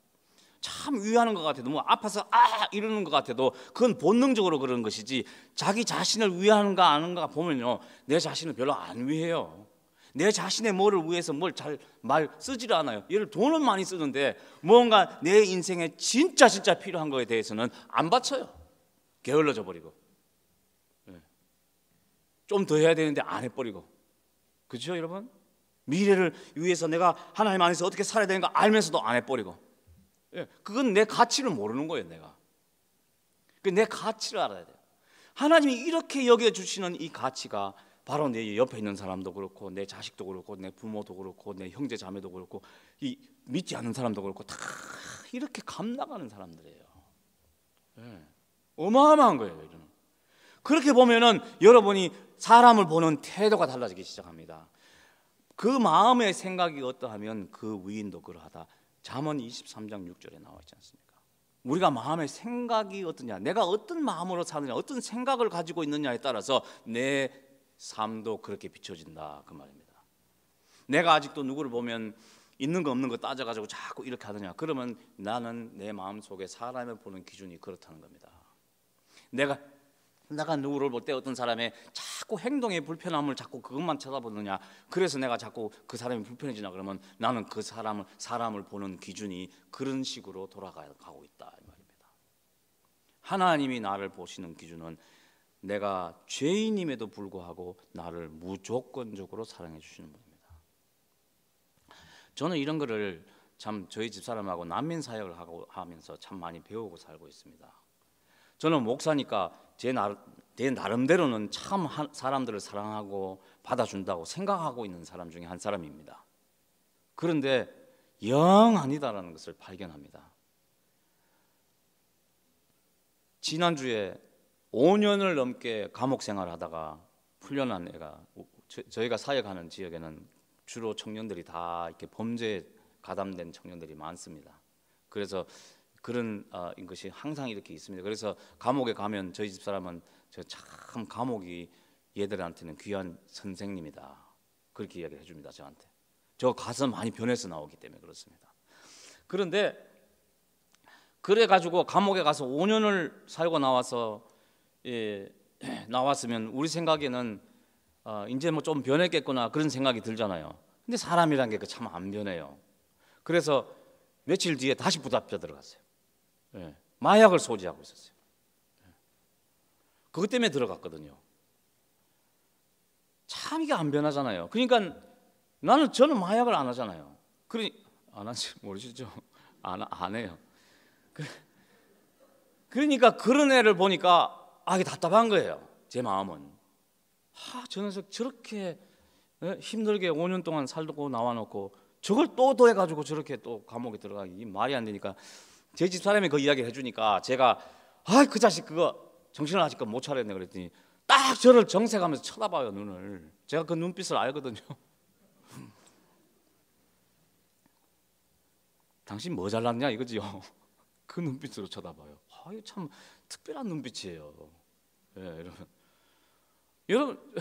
참 위하는 것 같아도 뭐 아파서 이러는 것 같아도 그건 본능적으로 그런 것이지 자기 자신을 위하는가 아는가 보면요 내 자신을 별로 안 위해요. 내 자신의 뭐를 위해서 뭘 잘 말 쓰지를 않아요. 얘를 돈은 많이 쓰는데 뭔가 내 인생에 진짜 필요한 거에 대해서는 안 바쳐요. 게을러져 버리고 좀 더 해야 되는데 안 해버리고. 그렇죠 여러분? 미래를 위해서 내가 하나님 안에서 어떻게 살아야 되는가 알면서도 안 해버리고. 그건 내 가치를 모르는 거예요. 내가 내 가치를 알아야 돼요. 하나님이 이렇게 여겨주시는 이 가치가 바로 내 옆에 있는 사람도 그렇고 내 자식도 그렇고 내 부모도 그렇고 내 형제 자매도 그렇고 이 믿지 않는 사람도 그렇고 다 이렇게 감나가는 사람들이에요. 어마어마한 거예요. 여러분. 그렇게 보면은 여러분이 사람을 보는 태도가 달라지기 시작합니다. 그 마음의 생각이 어떠하면 그 위인도 그러하다. 잠언 23장 6절에 나와 있지 않습니까? 우리가 마음의 생각이 어떠냐, 내가 어떤 마음으로 사느냐, 어떤 생각을 가지고 있느냐에 따라서 내 삶도 그렇게 비춰진다 그 말입니다. 내가 아직도 누구를 보면 있는 거 없는 거 따져가지고 자꾸 이렇게 하느냐, 그러면 나는 내 마음속에 사람을 보는 기준이 그렇다는 겁니다. 내가 누구를 볼 때 어떤 사람의 자꾸 행동의 불편함을 자꾸 그것만 쳐다보느냐, 그래서 내가 자꾸 그 사람이 불편해지나, 그러면 나는 그 사람을 보는 기준이 그런 식으로 돌아가고 있다 이 말입니다. 하나님이 나를 보시는 기준은 내가 죄인임에도 불구하고 나를 무조건적으로 사랑해 주시는 분입니다. 저는 이런 거를 참 저희 집사람하고 난민 사역을 하면서 참 많이 배우고 살고 있습니다. 저는 목사니까 제 나름대로는 참 사람들을 사랑하고 받아준다고 생각하고 있는 사람 중에 한 사람입니다. 그런데 영 아니다라는 것을 발견합니다. 지난주에 5년을 넘게 감옥 생활하다가 풀려난 애가, 저희가 사역하는 지역에는 주로 청년들이 다 이렇게 범죄에 가담된 청년들이 많습니다. 그래서 그런 것이 항상 이렇게 있습니다. 그래서 감옥에 가면 저희 집사람은 참 감옥이 얘들한테는 귀한 선생님이다 그렇게 이야기를 해줍니다. 저한테. 저 가서 많이 변해서 나오기 때문에 그렇습니다. 그런데 그래가지고 감옥에 가서 5년을 살고 나와서 나왔으면 우리 생각에는 이제 뭐 좀 변했겠구나 그런 생각이 들잖아요. 근데 사람이란 게 참 안 변해요. 그래서 며칠 뒤에 다시 부답자 들어갔어요. 마약을 소지하고 있었어요. 그것 때문에 들어갔거든요. 참 이게 안 변하잖아요. 그러니까 저는 마약을 안 하잖아요. 안 하지 모르시죠? 안 해요. 그러니까 그런 애를 보니까 이게 답답한 거예요. 제 마음은. 저 녀석 저렇게 힘들게 5년 동안 살고 나와놓고 저걸 또 더해가지고 저렇게 또 감옥에 들어가기 말이 안 되니까 제 집사람이 그 이야기를 해주니까 제가 그 자식 그거 정신을 아직까지 못 차렸네 그랬더니 딱 저를 정색하면서 쳐다봐요, 눈을. 제가 그 눈빛을 알거든요. 당신 뭐 잘났냐 이거지요. 그 눈빛으로 쳐다봐요. 이거 참 특별한 눈빛이에요. 여러분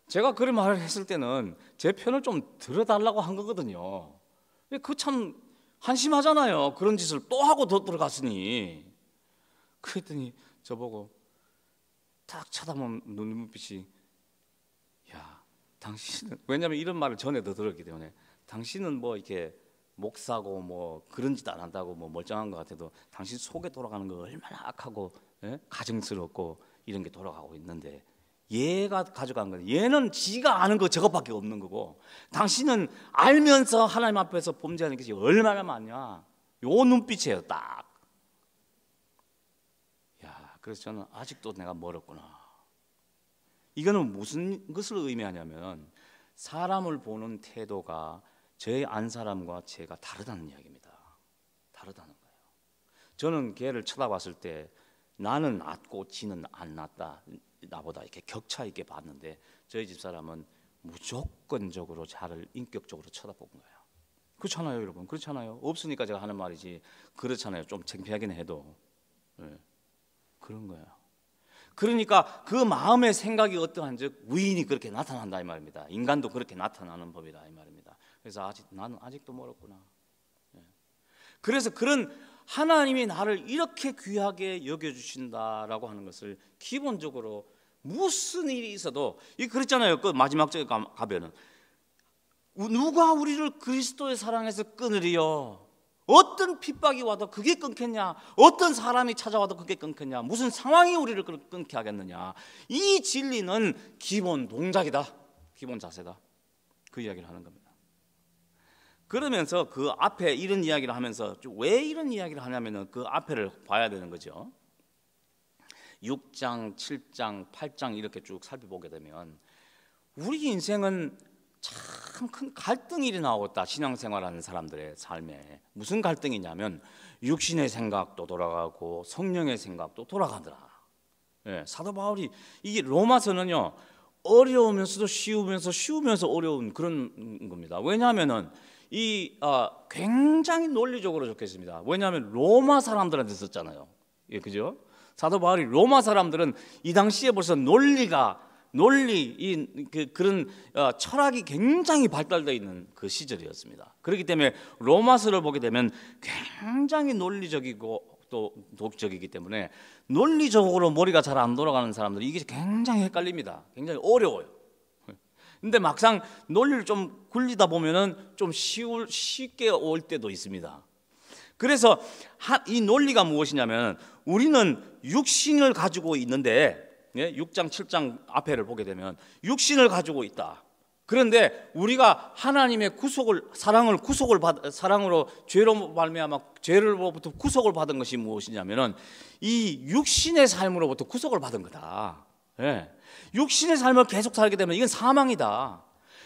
제가 그런 말을 했을 때는 제 편을 좀 들어달라고 한 거거든요. 그 참 한심하잖아요. 그런 짓을 또 하고 더 들어갔으니. 그랬더니 저보고 딱 쳐다보는 눈빛이, 야, 당신은, 왜냐하면 이런 말을 전에도 들었기 때문에, 당신은 뭐 이렇게 목사고 뭐 그런 짓 안 한다고 뭐 멀쩡한 것 같아도 당신 속에 돌아가는 거 얼마나 악하고 가증스럽고 이런 게 돌아가고 있는데, 얘가 가져간 건, 얘는 지가 아는 거 저것밖에 없는 거고, 당신은 알면서 하나님 앞에서 범죄하는 것이 얼마나 많냐. 요 눈빛이에요, 딱. 야, 그래서 저는 아직도 내가 멀었구나. 이거는 무슨 것을 의미하냐면, 사람을 보는 태도가 저의 안 사람과 제가 다르다는 이야기입니다. 다르다는 거예요. 저는 걔를 쳐다봤을 때 나는 낫고 지는 안 낫다, 나보다 이렇게 격차 있게 봤는데, 저희 집사람은 무조건적으로 저를 인격적으로 쳐다본 거예요. 그렇잖아요, 여러분. 그렇잖아요. 없으니까 제가 하는 말이지. 그렇잖아요. 좀 창피하긴 해도. 그런 거예요. 그러니까 그 마음의 생각이 어떠한즉 위인이 그렇게 나타난다 이 말입니다. 인간도 그렇게 나타나는 법이다 이 말입니다. 그래서 나는 아직도 멀었구나. 그래서 그런 하나님이 나를 이렇게 귀하게 여겨주신다라고 하는 것을 기본적으로 무슨 일이 있어도, 그랬잖아요. 그 마지막 절에 가면은 누가 우리를 그리스도의 사랑에서 끊으리요? 어떤 핍박이 와도 그게 끊겠냐? 어떤 사람이 찾아와도 그게 끊겠냐? 무슨 상황이 우리를 끊게 하겠느냐? 이 진리는 기본 동작이다, 기본 자세다. 그 이야기를 하는 겁니다. 그러면서 그 앞에 이런 이야기를 하면서, 왜 이런 이야기를 하냐면은 그 앞에를 봐야 되는 거죠. 6장, 7장, 8장 이렇게 쭉 살펴보게 되면 우리 인생은 참 큰 갈등이 나오겠다. 신앙생활하는 사람들의 삶에 무슨 갈등이냐면, 육신의 생각도 돌아가고 성령의 생각도 돌아가더라. 사도 바울이 이게 로마서는요, 어려우면서도 쉬우면서 어려운 그런 겁니다. 왜냐하면은 굉장히 논리적으로 적혀 있습니다. 왜냐하면 로마 사람들한테 썼잖아요. 그죠? 사도 바울이 로마 사람들은 이 당시에 벌써 그런 철학이 굉장히 발달되어 있는 그 시절이었습니다. 그렇기 때문에 로마서를 보게 되면 굉장히 논리적이고 또 독적이기 때문에 논리적으로 머리가 잘 안 돌아가는 사람들이 이게 굉장히 헷갈립니다. 굉장히 어려워요. 근데 막상 논리를 좀 굴리다 보면은 좀 쉽게 올 때도 있습니다. 그래서 이 논리가 무엇이냐면, 우리는 육신을 가지고 있는데, 6장 7장 앞에를 보게 되면 육신을 가지고 있다. 그런데 우리가 하나님의 사랑으로 죄로 말미암아 죄로부터 구속을 받은 것이 무엇이냐면은 이 육신의 삶으로부터 구속을 받은 거다. 육신의 삶을 계속 살게 되면 이건 사망이다.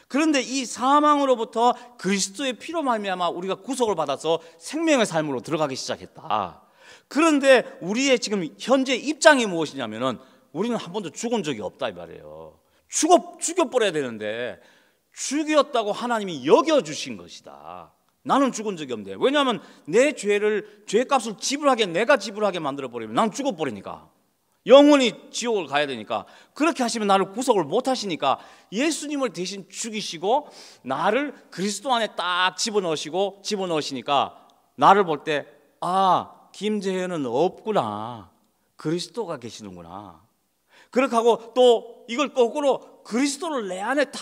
그런데 이 사망으로부터 그리스도의 피로 말미암아 우리가 구속을 받아서 생명의 삶으로 들어가기 시작했다. 그런데 우리의 지금 현재 입장이 무엇이냐면은, 우리는 한 번도 죽은 적이 없다 이 말이에요. 죽여버려야 되는데 죽였다고 하나님이 여겨주신 것이다. 나는 죽은 적이 없는데, 왜냐하면 내 죄값을 내가 지불하게 만들어버리면 난 죽어버리니까, 영원히 지옥을 가야 되니까. 그렇게 하시면 나를 구속을 못 하시니까 예수님을 대신 죽이시고 나를 그리스도 안에 딱 집어넣으시니까 나를 볼 때, 김재현은 없구나, 그리스도가 계시는구나. 그렇게 하고 또 이걸 거꾸로 그리스도를 내 안에 딱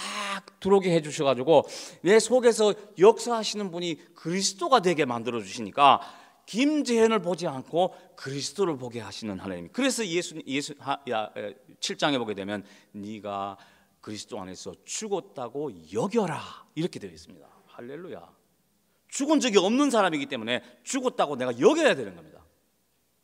들어오게 해주셔가지고 내 속에서 역사하시는 분이 그리스도가 되게 만들어 주시니까 김재현을 보지 않고 그리스도를 보게 하시는 하나님. 그래서 7장에 보게 되면 네가 그리스도 안에서 죽었다고 여겨라 이렇게 되어 있습니다. 할렐루야. 죽은 적이 없는 사람이기 때문에 죽었다고 내가 여겨야 되는 겁니다.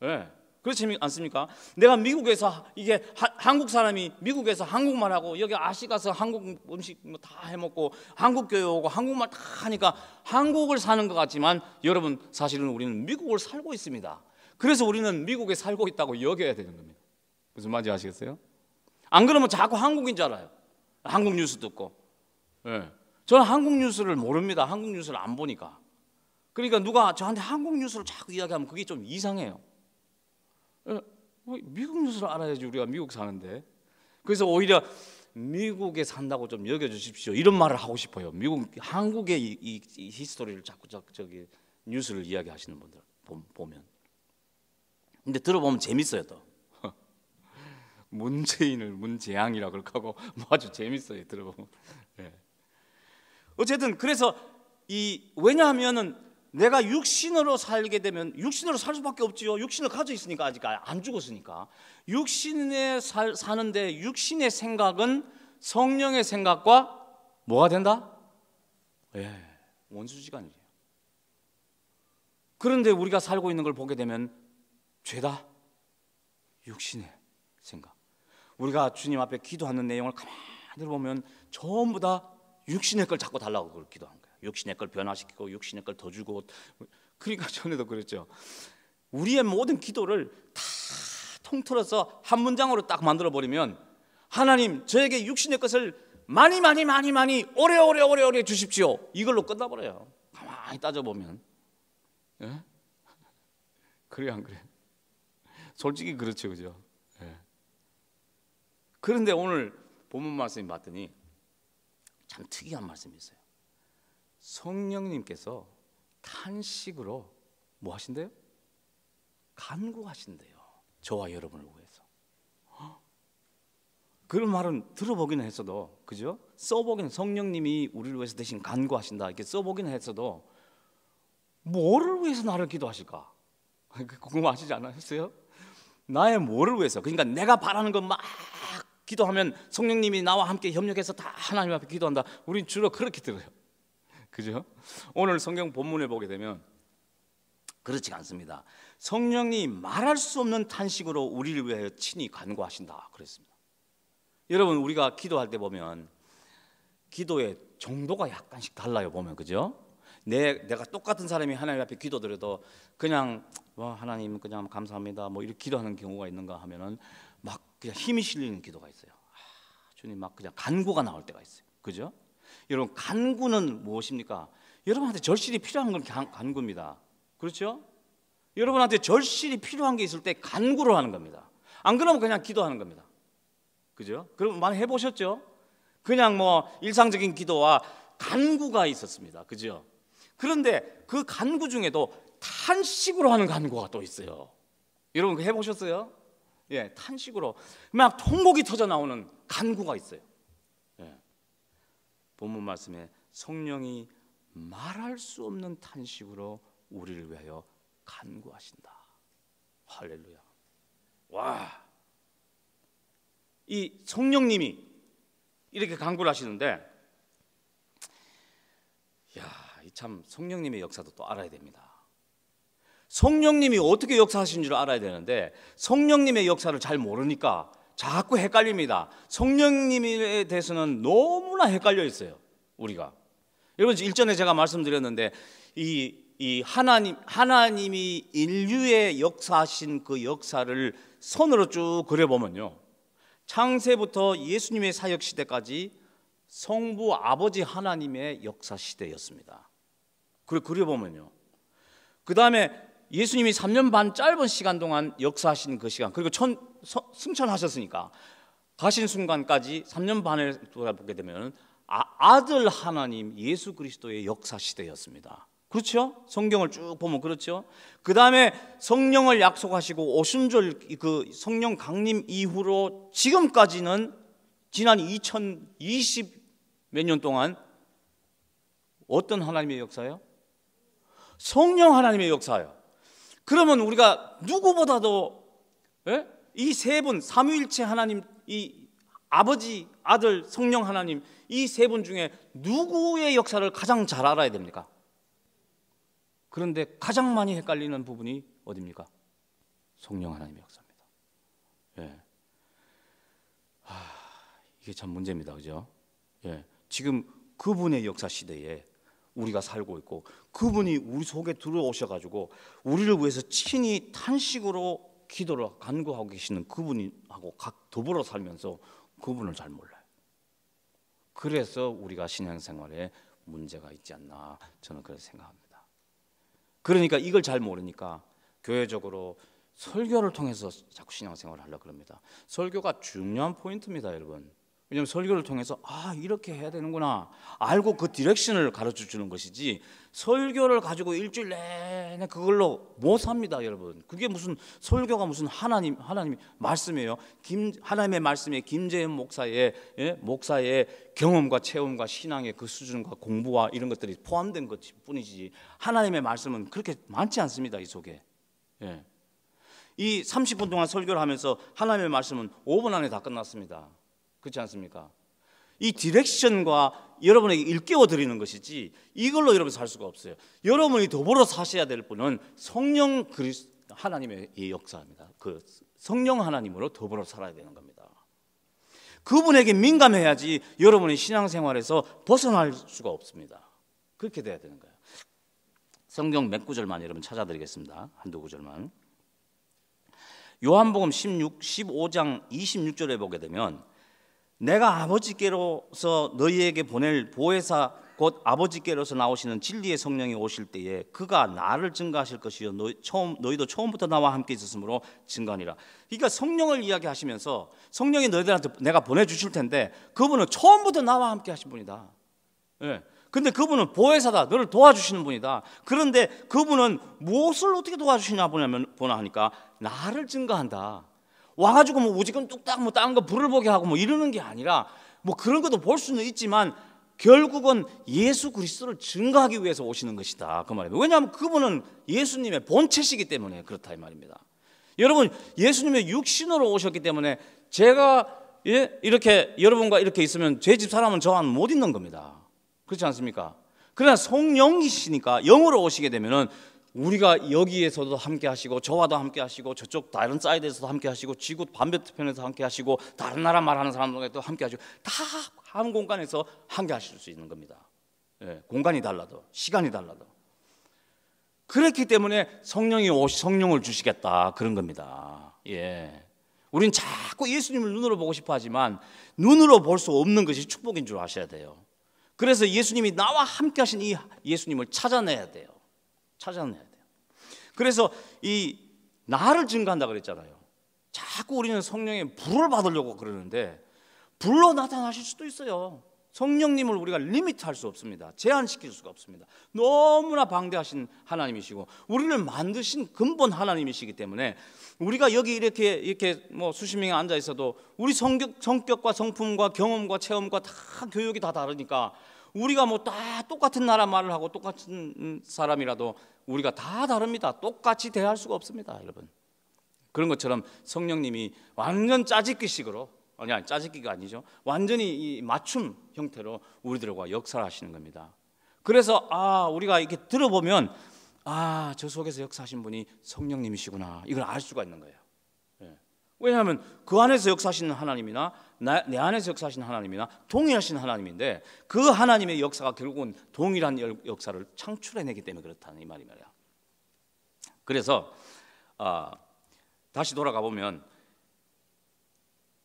네. 그렇지 않습니까? 내가 미국에서 이게 한국 사람이 미국에서 한국말하고 여기 아시 가서 한국 음식 다 해먹고 한국 교회 오고 한국말 다 하니까 한국을 사는 것 같지만 여러분 사실은 우리는 미국을 살고 있습니다. 그래서 우리는 미국에 살고 있다고 여겨야 되는 겁니다. 무슨 말인지 아시겠어요? 안 그러면 자꾸 한국인 줄 알아요. 한국 뉴스 듣고. 네. 저는 한국 뉴스를 모릅니다. 한국 뉴스를 안 보니까. 그러니까 누가 저한테 한국 뉴스를 자꾸 이야기하면 그게 좀 이상해요. 미국 뉴스를 알아야지 우리가 미국 사는데. 그래서 오히려 미국에 산다고 좀 여겨주십시오 이런 말을 하고 싶어요. 한국의 이 히스토리를 자꾸 저기 뉴스를 이야기하시는 분들 보면. 근데 들어보면 재밌어요 또. 문재인을 문재양이라 그렇게 하고 뭐 아주 재밌어요 들어보면. 네. 어쨌든 그래서 왜냐하면은 내가 육신으로 살게 되면 육신으로 살 수밖에 없지요. 육신을 가지고 있으니까 아직 안 죽었으니까. 육신에 사는데 육신의 생각은 성령의 생각과 뭐가 된다? 예, 원수지간이에요. 그런데 우리가 살고 있는 걸 보게 되면 죄다 육신의 생각. 우리가 주님 앞에 기도하는 내용을 가만히 보면 전부 다 육신의 걸 자꾸 달라고 그걸 기도한 거예요. 육신의 걸 변화시키고 육신의 걸 더 주고. 그러니까 전에도 그랬죠. 우리의 모든 기도를 다 통틀어서 한 문장으로 딱 만들어 버리면 하나님 저에게 육신의 것을 많이 오래 주십시오 이걸로 끝나버려요. 가만히 따져보면. 예? 그래요 안 그래요? 솔직히 그렇죠, 그죠? 예. 그런데 오늘 본문 말씀 봤더니 참 특이한 말씀이 있어요. 성령님께서 탄식으로 뭐 하신대요? 간구하신대요. 저와 여러분을 위해서. 그런 말은 들어보기는 했어도, 그죠? 써보기는, 성령님이 우리를 위해서 대신 간구하신다 이렇게 써보기는 했어도 뭐를 위해서 나를 기도하실까? 궁금하시지 않으셨어요? 나의 뭐를 위해서? 그러니까 내가 바라는 것 막 기도하면 성령님이 나와 함께 협력해서 다 하나님 앞에 기도한다. 우린 주로 그렇게 들어요. 그죠? 오늘 성경 본문에 보게 되면 그렇지 않습니다. 성령이 말할 수 없는 탄식으로 우리를 위하여 친히 간구하신다 그랬습니다. 여러분 우리가 기도할 때 보면 기도의 정도가 약간씩 달라요. 보면 그죠? 내가 똑같은 사람이 하나님 앞에 기도드려도 그냥 하나님 그냥 감사합니다 뭐 이렇게 기도하는 경우가 있는가 하면은 막 그냥 힘이 실리는 기도가 있어요. 주님 막 그냥 간구가 나올 때가 있어요. 그죠? 여러분 간구는 무엇입니까? 여러분한테 절실히 필요한 건 간구입니다. 그렇죠? 여러분한테 절실히 필요한 게 있을 때 간구를 하는 겁니다. 안 그러면 그냥 기도하는 겁니다. 그죠? 그럼 많이 해보셨죠? 그냥 뭐 일상적인 기도와 간구가 있었습니다. 그죠? 그런데 그 간구 중에도 탄식으로 하는 간구가 또 있어요. 여러분 그거 해보셨어요? 예, 탄식으로 막 통곡이 터져 나오는 간구가 있어요. 예. 본문 말씀에 성령이 말할 수 없는 탄식으로 우리를 위하여 간구하신다. 할렐루야. 와, 이 성령님이 이렇게 간구를 하시는데, 참 성령님의 역사도 또 알아야 됩니다. 성령님이 어떻게 역사하신 줄 알아야 되는데 성령님의 역사를 잘 모르니까 자꾸 헷갈립니다. 성령님에 대해서는 너무나 헷갈려 있어요. 우리가 여러분 일전에 제가 말씀드렸는데 이 하나님이 인류의 역사하신 그 역사를 선으로 쭉 그려보면요, 창세부터 예수님의 사역 시대까지 성부 아버지 하나님의 역사 시대였습니다. 그려보면요, 그 다음에 예수님이 3년 반 짧은 시간 동안 역사하신 그 시간, 그리고 승천하셨으니까 가신 순간까지 3년 반을 돌아보게 되면 아들 하나님 예수 그리스도의 역사 시대였습니다. 그렇죠? 성경을 쭉 보면 그렇죠? 그 다음에 성령을 약속하시고 오순절 그 성령 강림 이후로 지금까지는 지난 2020 몇 년 동안 어떤 하나님의 역사예요? 성령 하나님의 역사예요. 그러면 우리가 누구보다도 이 세 분 삼위일체 하나님, 이 아버지, 아들, 성령 하나님 이 세 분 중에 누구의 역사를 가장 잘 알아야 됩니까? 그런데 가장 많이 헷갈리는 부분이 어디입니까? 성령 하나님의 역사입니다. 예. 이게 참 문제입니다. 그죠? 예. 지금 그분의 역사 시대에 우리가 살고 있고 그분이 우리 속에 들어오셔가지고 우리를 위해서 친히 탄식으로 기도를 간구하고 계시는 그분하고 각 더불어 살면서 그분을 잘 몰라요. 그래서 우리가 신앙생활에 문제가 있지 않나 저는 그렇게 생각합니다. 그러니까 이걸 잘 모르니까 교회적으로 설교를 통해서 자꾸 신앙생활을 하려고 그럽니다. 설교가 중요한 포인트입니다, 여러분. 왜냐하면 설교를 통해서 이렇게 해야 되는구나 알고 그 디렉션을 가르쳐 주는 것이지 설교를 가지고 일주일 내내 그걸로 못 삽니다, 여러분. 그게 무슨 설교가 무슨 하나님 말씀이에요. 하나님의 말씀에 김재현 목사의 경험과 체험과 신앙의 그 수준과 공부와 이런 것들이 포함된 것뿐이지 하나님의 말씀은 그렇게 많지 않습니다, 이 속에. 예. 이 30분 동안 설교를 하면서 하나님의 말씀은 5분 안에 다 끝났습니다. 그렇지 않습니까? 이 디렉션과 여러분에게 일깨워 드리는 것이지 이걸로 여러분 살 수가 없어요. 여러분이 더불어 사셔야 될 분은 성령 하나님의 이 역사입니다. 그 성령 하나님으로 더불어 살아야 되는 겁니다. 그분에게 민감해야지 여러분의 신앙생활에서 벗어날 수가 없습니다. 그렇게 돼야 되는 거예요. 성경 몇 구절만 여러분 찾아드리겠습니다. 한두 구절만. 요한복음 15장 26절에 보게 되면 내가 아버지께로서 너희에게 보낼 보혜사 곧 아버지께로서 나오시는 진리의 성령이 오실 때에 그가 나를 증거하실 것이요 너희도 처음부터 나와 함께 있었으므로 증거하니라. 그러니까 성령을 이야기하시면서 성령이 너희들한테 내가 보내주실 텐데 그분은 처음부터 나와 함께 하신 분이다. 예. 근데 그분은 보혜사다. 너를 도와주시는 분이다. 그런데 그분은 무엇을 어떻게 도와주시냐 보나 하니까 나를 증거한다. 와가지고 뭐 오직은 뚝딱 뭐 다른 거 불을 보게 하고 뭐 이러는 게 아니라 뭐 그런 것도 볼 수는 있지만 결국은 예수 그리스도를 증거하기 위해서 오시는 것이다. 그 말입니다. 왜냐하면 그분은 예수님의 본체시기 때문에 그렇다 이 말입니다. 여러분 예수님의 육신으로 오셨기 때문에 제가 이렇게 여러분과 이렇게 있으면 제 집 사람은 저와는 못 있는 겁니다. 그렇지 않습니까? 그러나 성령이시니까 영으로 오시게 되면은 우리가 여기에서도 함께 하시고 저와도 함께 하시고 저쪽 다른 사이드에서도 함께 하시고 지구 반대편에서 함께 하시고 다른 나라 말하는 사람들과도 함께 하시고 다 한 공간에서 함께 하실 수 있는 겁니다. 예, 공간이 달라도 시간이 달라도 그렇기 때문에 성령을 주시겠다 그런 겁니다. 예, 우린 자꾸 예수님을 눈으로 보고 싶어 하지만 눈으로 볼 수 없는 것이 축복인 줄 아셔야 돼요. 그래서 예수님이 나와 함께 하신 이 예수님을 찾아내야 돼요. 찾아내야 돼요. 그래서 이 나를 증거한다 그랬잖아요. 자꾸 우리는 성령의 불을 받으려고 그러는데 불로 나타나실 수도 있어요. 성령님을 우리가 리미트할 수 없습니다. 제한시킬 수가 없습니다. 너무나 방대하신 하나님이시고 우리를 만드신 근본 하나님이시기 때문에 우리가 여기 이렇게 뭐 수십 명이 앉아 있어도 우리 성격과 성품과 경험과 체험과 다 교육이 다 다르니까 우리가 뭐 다 똑같은 나라 말을 하고 똑같은 사람이라도 우리가 다 다릅니다. 똑같이 대할 수가 없습니다, 여러분. 그런 것처럼 성령님이 완전 짜집기식으로 짜집기가 아니죠. 완전히 이 맞춤 형태로 우리들과 역사를 하시는 겁니다. 그래서 우리가 이렇게 들어보면 저 속에서 역사하신 분이 성령님이시구나 이걸 알 수가 있는 거예요. 예. 왜냐하면 그 안에서 역사하시는 하나님이나 내 안에서 역사하시는 하나님이나 동일하신 하나님인데 그 하나님의 역사가 결국은 동일한 역사를 창출해내기 때문에 그렇다는 이 말이에요. 그래서 다시 돌아가 보면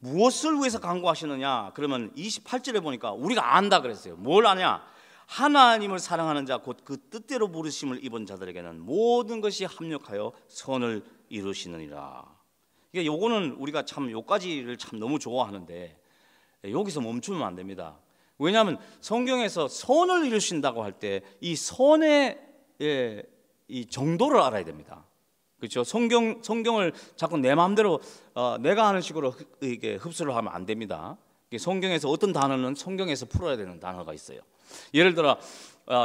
무엇을 위해서 간구하시느냐 그러면 28절에 보니까 우리가 안다 그랬어요. 뭘 아냐? 하나님을 사랑하는 자 곧 그 뜻대로 부르심을 입은 자들에게는 모든 것이 합력하여 선을 이루시느니라. 이게 요거는 우리가 참 요까지를 참 너무 좋아하는데 여기서 멈추면 안 됩니다. 왜냐하면 성경에서 선을 이루신다고 할 때 이 선의 이 정도를 알아야 됩니다. 그렇죠? 성경을 자꾸 내 마음대로 내가 하는 식으로 이게 흡수를 하면 안 됩니다. 성경에서 어떤 단어는 성경에서 풀어야 되는 단어가 있어요. 예를 들어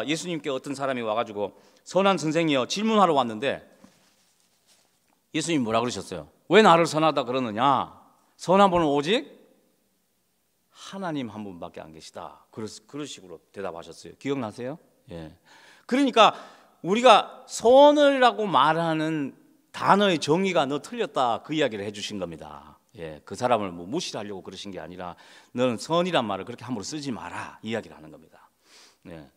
예수님께 어떤 사람이 와가지고 선한 선생이여 질문하러 왔는데 예수님 뭐라 그러셨어요? 왜 나를 선하다 그러느냐? 선한 분은 오직 하나님 한 분밖에 안 계시다. 그런 식으로 대답하셨어요. 기억나세요? 예. 그러니까 우리가 선을이라고 말하는 단어의 정의가 너 틀렸다, 그 이야기를 해주신 겁니다. 예, 그 사람을 뭐 무시를 하려고 그러신 게 아니라 너는 선이란 말을 그렇게 함부로 쓰지 마라, 이 이야기를 하는 겁니다. 예.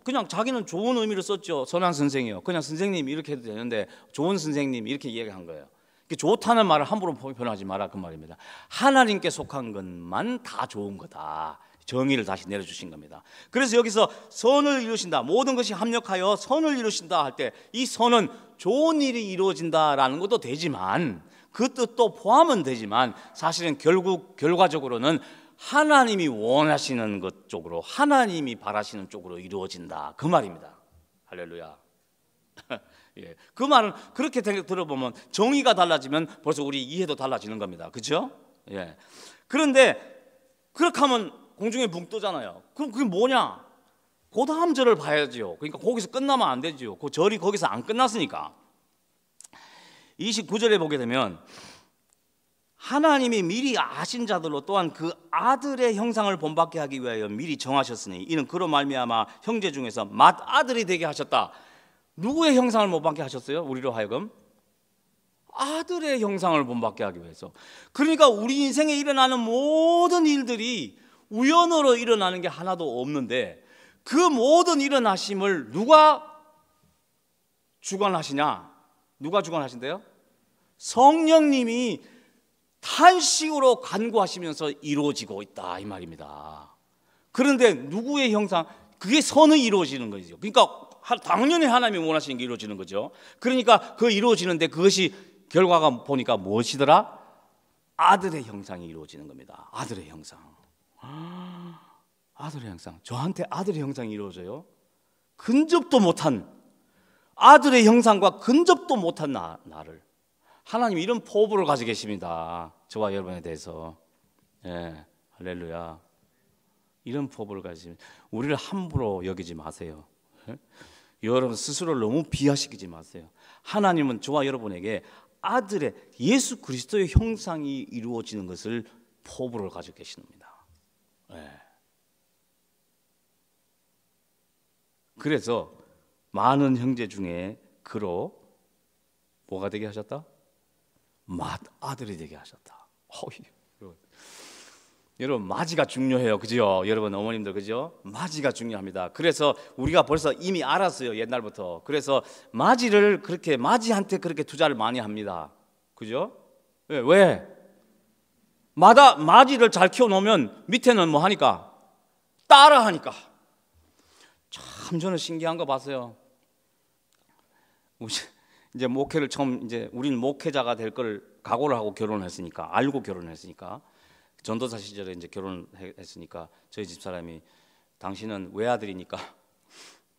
그냥 자기는 좋은 의미로 썼죠. 선한 선생이요. 그냥 선생님 이렇게 해도 되는데 좋은 선생님 이렇게 이야기한 거예요. 좋다는 말을 함부로 표현하지 마라, 그 말입니다. 하나님께 속한 것만 다 좋은 거다. 정의를 다시 내려주신 겁니다. 그래서 여기서 선을 이루신다, 모든 것이 합력하여 선을 이루신다 할 때 이 선은 좋은 일이 이루어진다라는 것도 되지만, 그 뜻도 포함은 되지만, 사실은 결과적으로는 하나님이 원하시는 것 쪽으로, 하나님이 바라시는 쪽으로 이루어진다, 그 말입니다. 할렐루야. 예, 그 말은 그렇게 들어보면 정의가 달라지면 벌써 우리 이해도 달라지는 겁니다. 그렇죠? 예. 그런데 그렇게 하면 공중에 붕 뜨잖아요. 그럼 그게 뭐냐? 그 다음 절을 봐야죠. 그러니까 거기서 끝나면 안 되죠. 그 절이 거기서 안 끝났으니까. 29절에 보게 되면 하나님이 미리 아신 자들로 또한 그 아들의 형상을 본받게 하기 위하여 미리 정하셨으니 이는 그로 말미암아 형제 중에서 맏아들이 되게 하셨다. 누구의 형상을 못 받게 하셨어요? 우리로 하여금 아들의 형상을 본받게 하기 위해서. 그러니까 우리 인생에 일어나는 모든 일들이 우연으로 일어나는 게 하나도 없는데, 그 모든 일어나심을 누가 주관하시냐? 누가 주관하신대요? 성령님이 탄식으로 간구하시면서 이루어지고 있다, 이 말입니다. 그런데 누구의 형상? 그게 선이 이루어지는 거죠. 그러니까 당연히 하나님이 원하시는 게 이루어지는 거죠. 그러니까 그 이루어지는데 그것이 결과가 보니까 무엇이더라? 아들의 형상이 이루어지는 겁니다. 아들의 형상. 아들의 형상. 저한테 아들의 형상이 이루어져요? 근접도 못한 아들의 형상과 근접도 못한 나를. 하나님 이런 포부를 가지고 계십니다. 저와 여러분에 대해서. 예, 할렐루야. 이런 포부를 가지고 우리를 함부로 여기지 마세요. 예? 여러분 스스로를 너무 비하시키지 마세요. 하나님은 저와 여러분에게 아들의 예수 그리스도의 형상이 이루어지는 것을 포부를 가지고 계십니다. 예. 그래서 많은 형제 중에 그로 뭐가 되게 하셨다? 맏아들이 되게 하셨다. 여러분 맞이가 중요해요. 그죠? 여러분 어머님들 그죠? 맞이가 중요합니다. 그래서 우리가 벌써 이미 알았어요. 옛날부터. 그래서 맞이를 그렇게 맞이한테 그렇게 투자를 많이 합니다. 그죠? 왜? 맞이를 잘 키워놓으면 밑에는 뭐 하니까? 따라 하니까. 참 저는 신기한 거 봤어요. 이제 목회를 처음 이제 우리는 목회자가 될 걸 각오를 하고 결혼했으니까, 알고 결혼했으니까, 전도사 시절에 이제 결혼했으니까 저희 집 사람이 당신은 외아들이니까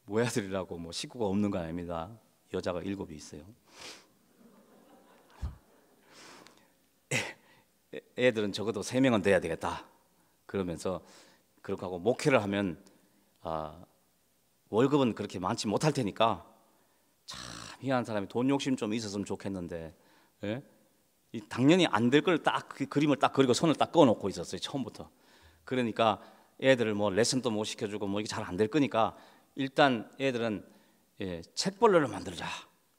외아들이라고 뭐 식구가 없는 거 아닙니다. 여자가 7이 있어요. 애들은 적어도 3명은 돼야 되겠다. 그러면서 그렇게 하고 목회를 하면 월급은 그렇게 많지 못할 테니까 참 희한한 사람이 돈 욕심 좀 있었으면 좋겠는데, 예? 당연히 안 될 걸 딱 그 그림을 딱 그리고 손을 딱 그어놓고 있었어요, 처음부터. 그러니까 애들을 뭐 레슨도 못 시켜주고 뭐 이게 잘 안 될 거니까 일단 애들은 책벌레를 만들자.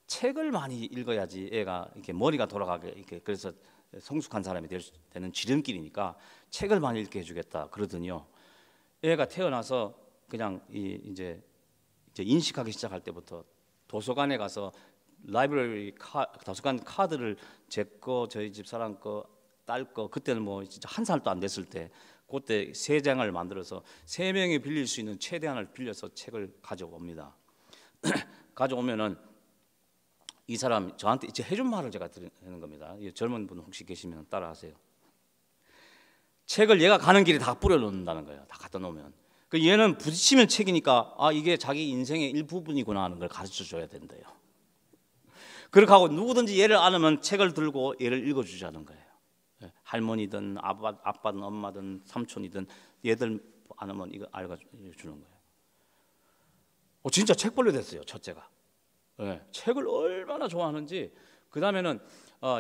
책을 많이 읽어야지 애가 이렇게 머리가 돌아가게, 이렇게 그래서 성숙한 사람이 되는 지름길이니까 책을 많이 읽게 해주겠다 그러더니요. 애가 태어나서 그냥 이제 인식하기 시작할 때부터 도서관에 가서 라이브러리 도서관 카드를 제 거, 저희 집 사람 거, 딸 거, 그때는 뭐 진짜 1살도 안 됐을 때 그때 3장을 만들어서 3명이 빌릴 수 있는 최대한을 빌려서 책을 가져옵니다. 가져오면은 이 사람 저한테 이제 해준 말을 제가 드리는 겁니다. 젊은 분 혹시 계시면 따라하세요. 책을 얘가 가는 길에 다 뿌려놓는다는 거예요. 다 갖다 놓으면. 그 얘는 부딪히면 책이니까 이게 자기 인생의 일부분이구나 하는 걸 가르쳐 줘야 된대요. 그렇게 하고 누구든지 얘를 안으면 책을 들고 얘를 읽어주자는 거예요. 할머니든 아빠든 엄마든 삼촌이든 얘들 안으면 이거 알려주는 거예요. 진짜 책벌레 됐어요, 첫째가. 책을 얼마나 좋아하는지. 그 다음에는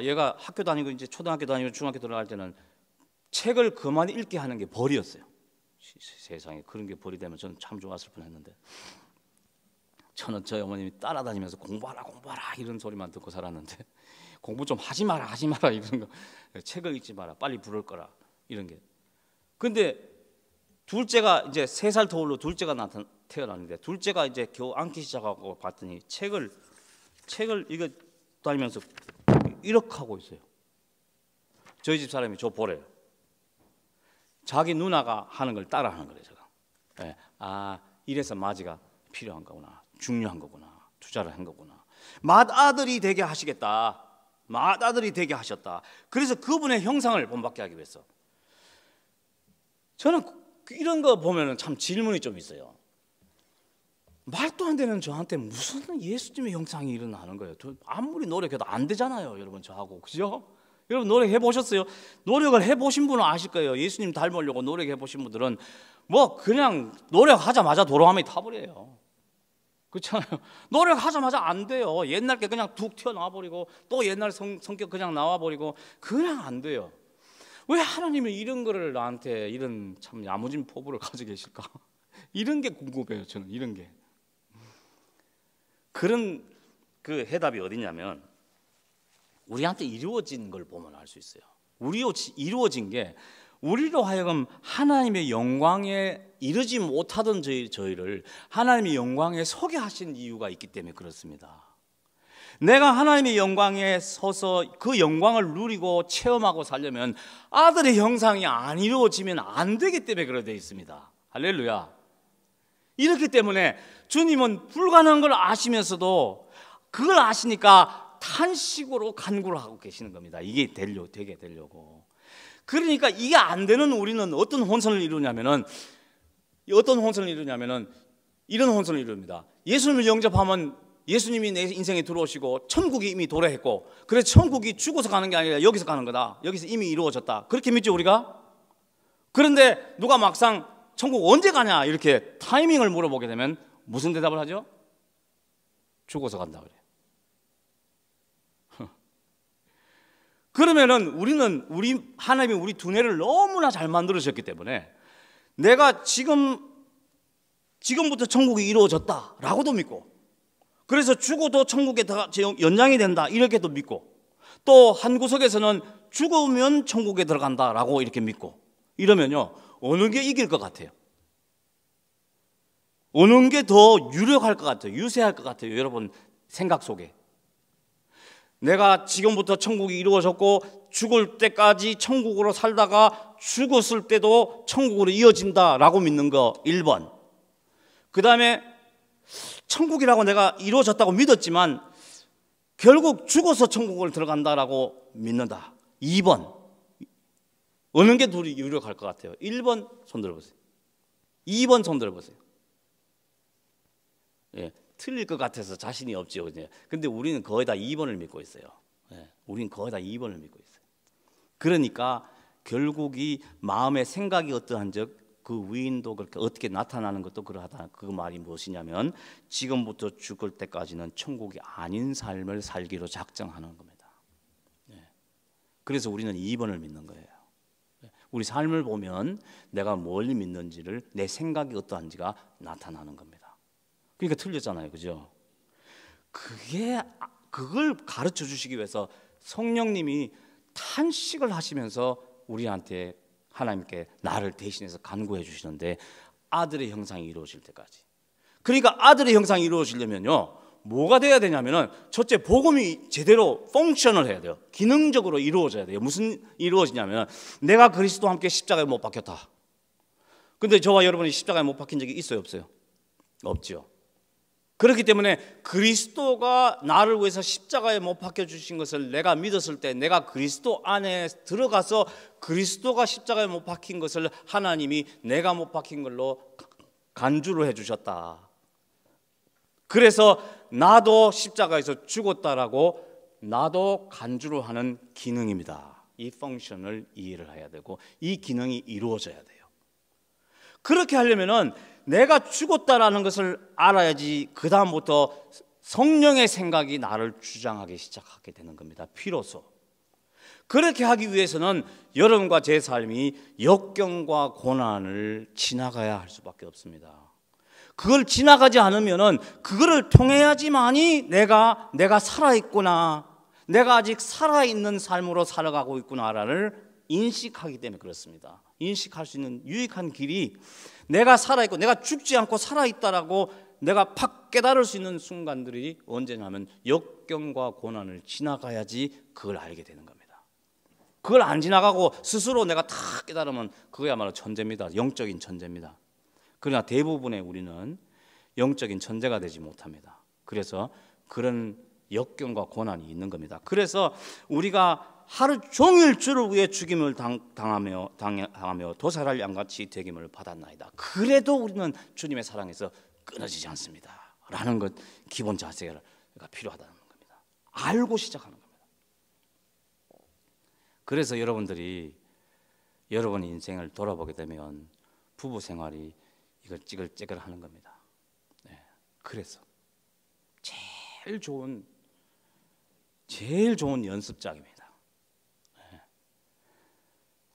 얘가 학교 다니고 이제 초등학교 다니고 중학교 들어갈 때는 책을 그만 읽게 하는 게 벌이었어요. 세상에 그런 게 벌이 되면 저는 참 좋았을 뻔했는데, 저는 저희 어머님이 따라다니면서 공부하라 공부하라 이런 소리만 듣고 살았는데, 공부 좀 하지 마라 이런 거, 책을 읽지 마라, 빨리 부를 거라 이런 게. 근데 둘째가 이제 3살 터울로 둘째가 태어났는데, 둘째가 이제 겨우 앉기 시작하고 봤더니 책을 이거 다니면서 이렇게 하고 있어요. 저희 집 사람이 저 보래요. 자기 누나가 하는 걸 따라하는 거래요. 제가. 네. 아, 이래서 맞이가 필요한 거구나, 중요한 거구나, 투자를 한 거구나. 맏아들이 되게 하시겠다. 맏아들이 되게 하셨다. 그래서 그분의 형상을 본받게 하기 위해서. 저는 이런 거 보면은 참 질문이 좀 있어요. 말도 안 되는 저한테 무슨 예수님의 형상이 일어나는 거예요. 아무리 노력해도 안 되잖아요, 여러분. 저하고, 그죠? 여러분 노력해 보셨어요? 노력을 해 보신 분은 아실 거예요. 예수님 닮으려고 노력해 보신 분들은 뭐 그냥 노력하자마자 도로함이 타버려요. 그렇잖아요. 노력하자마자 안 돼요. 옛날 게 그냥 툭 튀어나와 버리고, 또 옛날 성격 그냥 나와 버리고, 그냥 안 돼요. 왜 하나님은 이런 거를 나한테 이런 참 야무진 포부를 가지고 계실까? 이런 게 궁금해요. 저는 이런 게. 그런 그 해답이 어디냐면, 우리한테 이루어진 걸 보면 알 수 있어요. 이루어진 게 우리로 하여금 하나님의 영광에 이르지 못하던 저희를 하나님의 영광에 서게 하신 이유가 있기 때문에 그렇습니다. 내가 하나님의 영광에 서서 그 영광을 누리고 체험하고 살려면 아들의 형상이 안 이루어지면 안 되기 때문에 그렇게 되어 있습니다. 할렐루야. 이렇기 때문에 주님은 불가능한 걸 아시면서도 그걸 아시니까 탄식으로 간구를 하고 계시는 겁니다. 이게 되게 되려고. 그러니까 이게 안 되는 우리는 어떤 혼선을 이루냐면은 이런 혼선을 이룹니다. 예수님을 영접하면 예수님이 내 인생에 들어오시고 천국이 이미 도래했고, 그래서 천국이 죽어서 가는 게 아니라 여기서 가는 거다. 여기서 이미 이루어졌다. 그렇게 믿죠, 우리가? 그런데 누가 막상 천국 언제 가냐 이렇게 타이밍을 물어보게 되면 무슨 대답을 하죠? 죽어서 간다 그래요. 그러면은 우리 하나님이 우리 두뇌를 너무나 잘 만들으셨기 때문에 내가 지금부터 천국이 이루어졌다라고도 믿고, 그래서 죽어도 천국에 연장이 된다 이렇게도 믿고, 또 한 구석에서는 죽으면 천국에 들어간다라고 이렇게 믿고, 이러면요 어느 게 이길 것 같아요? 어느 게 더 유력할 것 같아요? 유세할 것 같아요? 여러분 생각 속에. 내가 지금부터 천국이 이루어졌고 죽을 때까지 천국으로 살다가 죽었을 때도 천국으로 이어진다라고 믿는 거 1번. 그 다음에 천국이라고 내가 이루어졌다고 믿었지만 결국 죽어서 천국을 들어간다라고 믿는다 2번. 어느 게 둘이 유력할 것 같아요? 1번 손 들어보세요. 2번 손 들어보세요. 예, 틀릴 것 같아서 자신이 없죠. 근데 우리는 거의 다 2번을 믿고 있어요. 예, 우리는 거의 다 2번을 믿고 있어요. 그러니까 결국 이 마음의 생각이 어떠한 적 그 위인도 그렇게 어떻게 나타나는 것도 그러하다. 그 말이 무엇이냐면 지금부터 죽을 때까지는 천국이 아닌 삶을 살기로 작정하는 겁니다. 예. 그래서 우리는 2번을 믿는 거예요. 우리 삶을 보면 내가 뭘 믿는지를, 내 생각이 어떠한지가 나타나는 겁니다. 그러니까 틀렸잖아요, 그죠? 그걸 가르쳐 주시기 위해서 성령님이 탄식을 하시면서 우리한테 하나님께 나를 대신해서 간구해 주시는데, 아들의 형상이 이루어질 때까지. 그러니까 아들의 형상이 이루어지려면요 뭐가 돼야 되냐면은, 첫째 복음이 제대로 펑션을 해야 돼요. 기능적으로 이루어져야 돼요. 무슨 이루어지냐면, 내가 그리스도와 함께 십자가에 못 박혔다. 근데 저와 여러분이 십자가에 못 박힌 적이 있어요, 없어요? 없죠. 그렇기 때문에 그리스도가 나를 위해서 십자가에 못 박혀 주신 것을 내가 믿었을 때, 내가 그리스도 안에 들어가서 그리스도가 십자가에 못 박힌 것을 하나님이 내가 못 박힌 걸로 간주를 해 주셨다. 그래서 나도 십자가에서 죽었다라고 나도 간주를 하는 기능입니다. 이 펑션을 이해를 해야 되고, 이 기능이 이루어져야 돼요. 그렇게 하려면은 내가 죽었다라는 것을 알아야지 그 다음부터 성령의 생각이 나를 주장하기 시작하게 되는 겁니다. 비로소. 그렇게 하기 위해서는 여러분과 제 삶이 역경과 고난을 지나가야 할 수밖에 없습니다. 그걸 지나가지 않으면은 그거를 통해야지만이 내가 살아있구나, 내가 아직 살아있는 삶으로 살아가고 있구나를 인식하기 때문에 그렇습니다. 인식할 수 있는 유익한 길이 내가 살아있고 내가 죽지 않고 살아있다라고 내가 팍 깨달을 수 있는 순간들이 언제냐면 역경과 고난을 지나가야지 그걸 알게 되는 겁니다. 그걸 안 지나가고 스스로 내가 다 깨달으면 그거야말로 천재입니다. 영적인 천재입니다. 그러나 대부분의 우리는 영적인 천재가 되지 못합니다. 그래서 그런 역경과 고난이 있는 겁니다. 그래서 우리가 하루 종일 주를 위해 죽임을 당하며 도살할 양같이 되김을 받았나이다. 그래도 우리는 주님의 사랑에서 끊어지지 않습니다. 라는 것, 기본 자세가 필요하다는 겁니다. 알고 시작하는 겁니다. 그래서 여러분들이 여러분 인생을 돌아보게 되면 부부 생활이 이걸 찌글찌글 하는 겁니다. 네. 그래서 제일 좋은 연습장입니다. 네.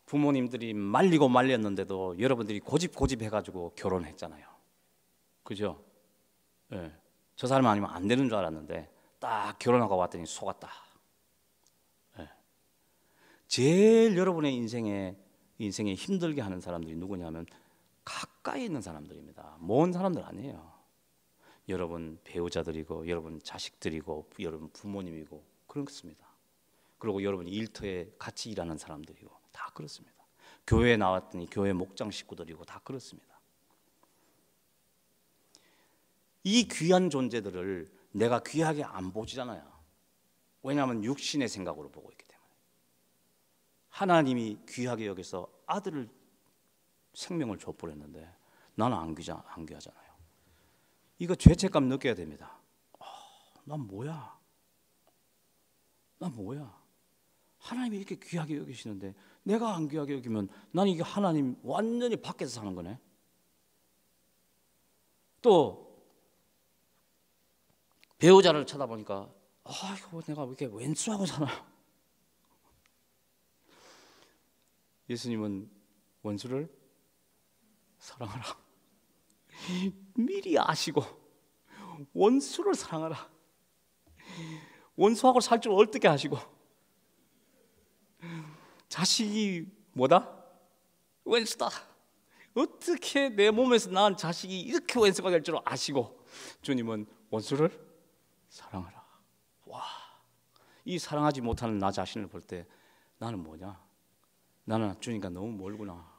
부모님들이 말리고 말렸는데도 여러분들이 고집 해가지고 결혼했잖아요. 그죠? 네. 저 사람 아니면 안 되는 줄 알았는데 딱 결혼하고 왔더니 속았다. 네. 제일 여러분의 인생에 힘들게 하는 사람들이 누구냐면 가까이 있는 사람들입니다. 먼 사람들 아니에요. 여러분 배우자들이고 여러분 자식들이고 여러분 부모님이고 그렇습니다. 그리고 여러분 일터에 같이 일하는 사람들이고 다 그렇습니다. 교회에 나왔더니 교회 목장 식구들이고 다 그렇습니다. 이 귀한 존재들을 내가 귀하게 안 보지잖아요. 왜냐하면 육신의 생각으로 보고 있기 때문에. 하나님이 귀하게 여기서 아들을 생명을 줘버렸는데 나는 안 귀하잖아요. 이거 죄책감 느껴야 됩니다. 난 뭐야? 하나님이 이렇게 귀하게 여기시는데 내가 안 귀하게 여기면 나는 이게 하나님 완전히 밖에서 사는 거네. 또 배우자를 쳐다보니까 이거 내가 왜 이렇게 왼수하고 사나? 예수님은 원수를 사랑하라. 미리 아시고 원수를 사랑하라. 원수하고 살 줄 어떻게 아시고 자식이 뭐다? 왼수다. 어떻게 내 몸에서 낳은 자식이 이렇게 왼수가 될 줄 아시고 주님은 원수를 사랑하라. 와, 이 사랑하지 못하는 나 자신을 볼 때 나는 뭐냐? 나는 주님과 너무 멀구나.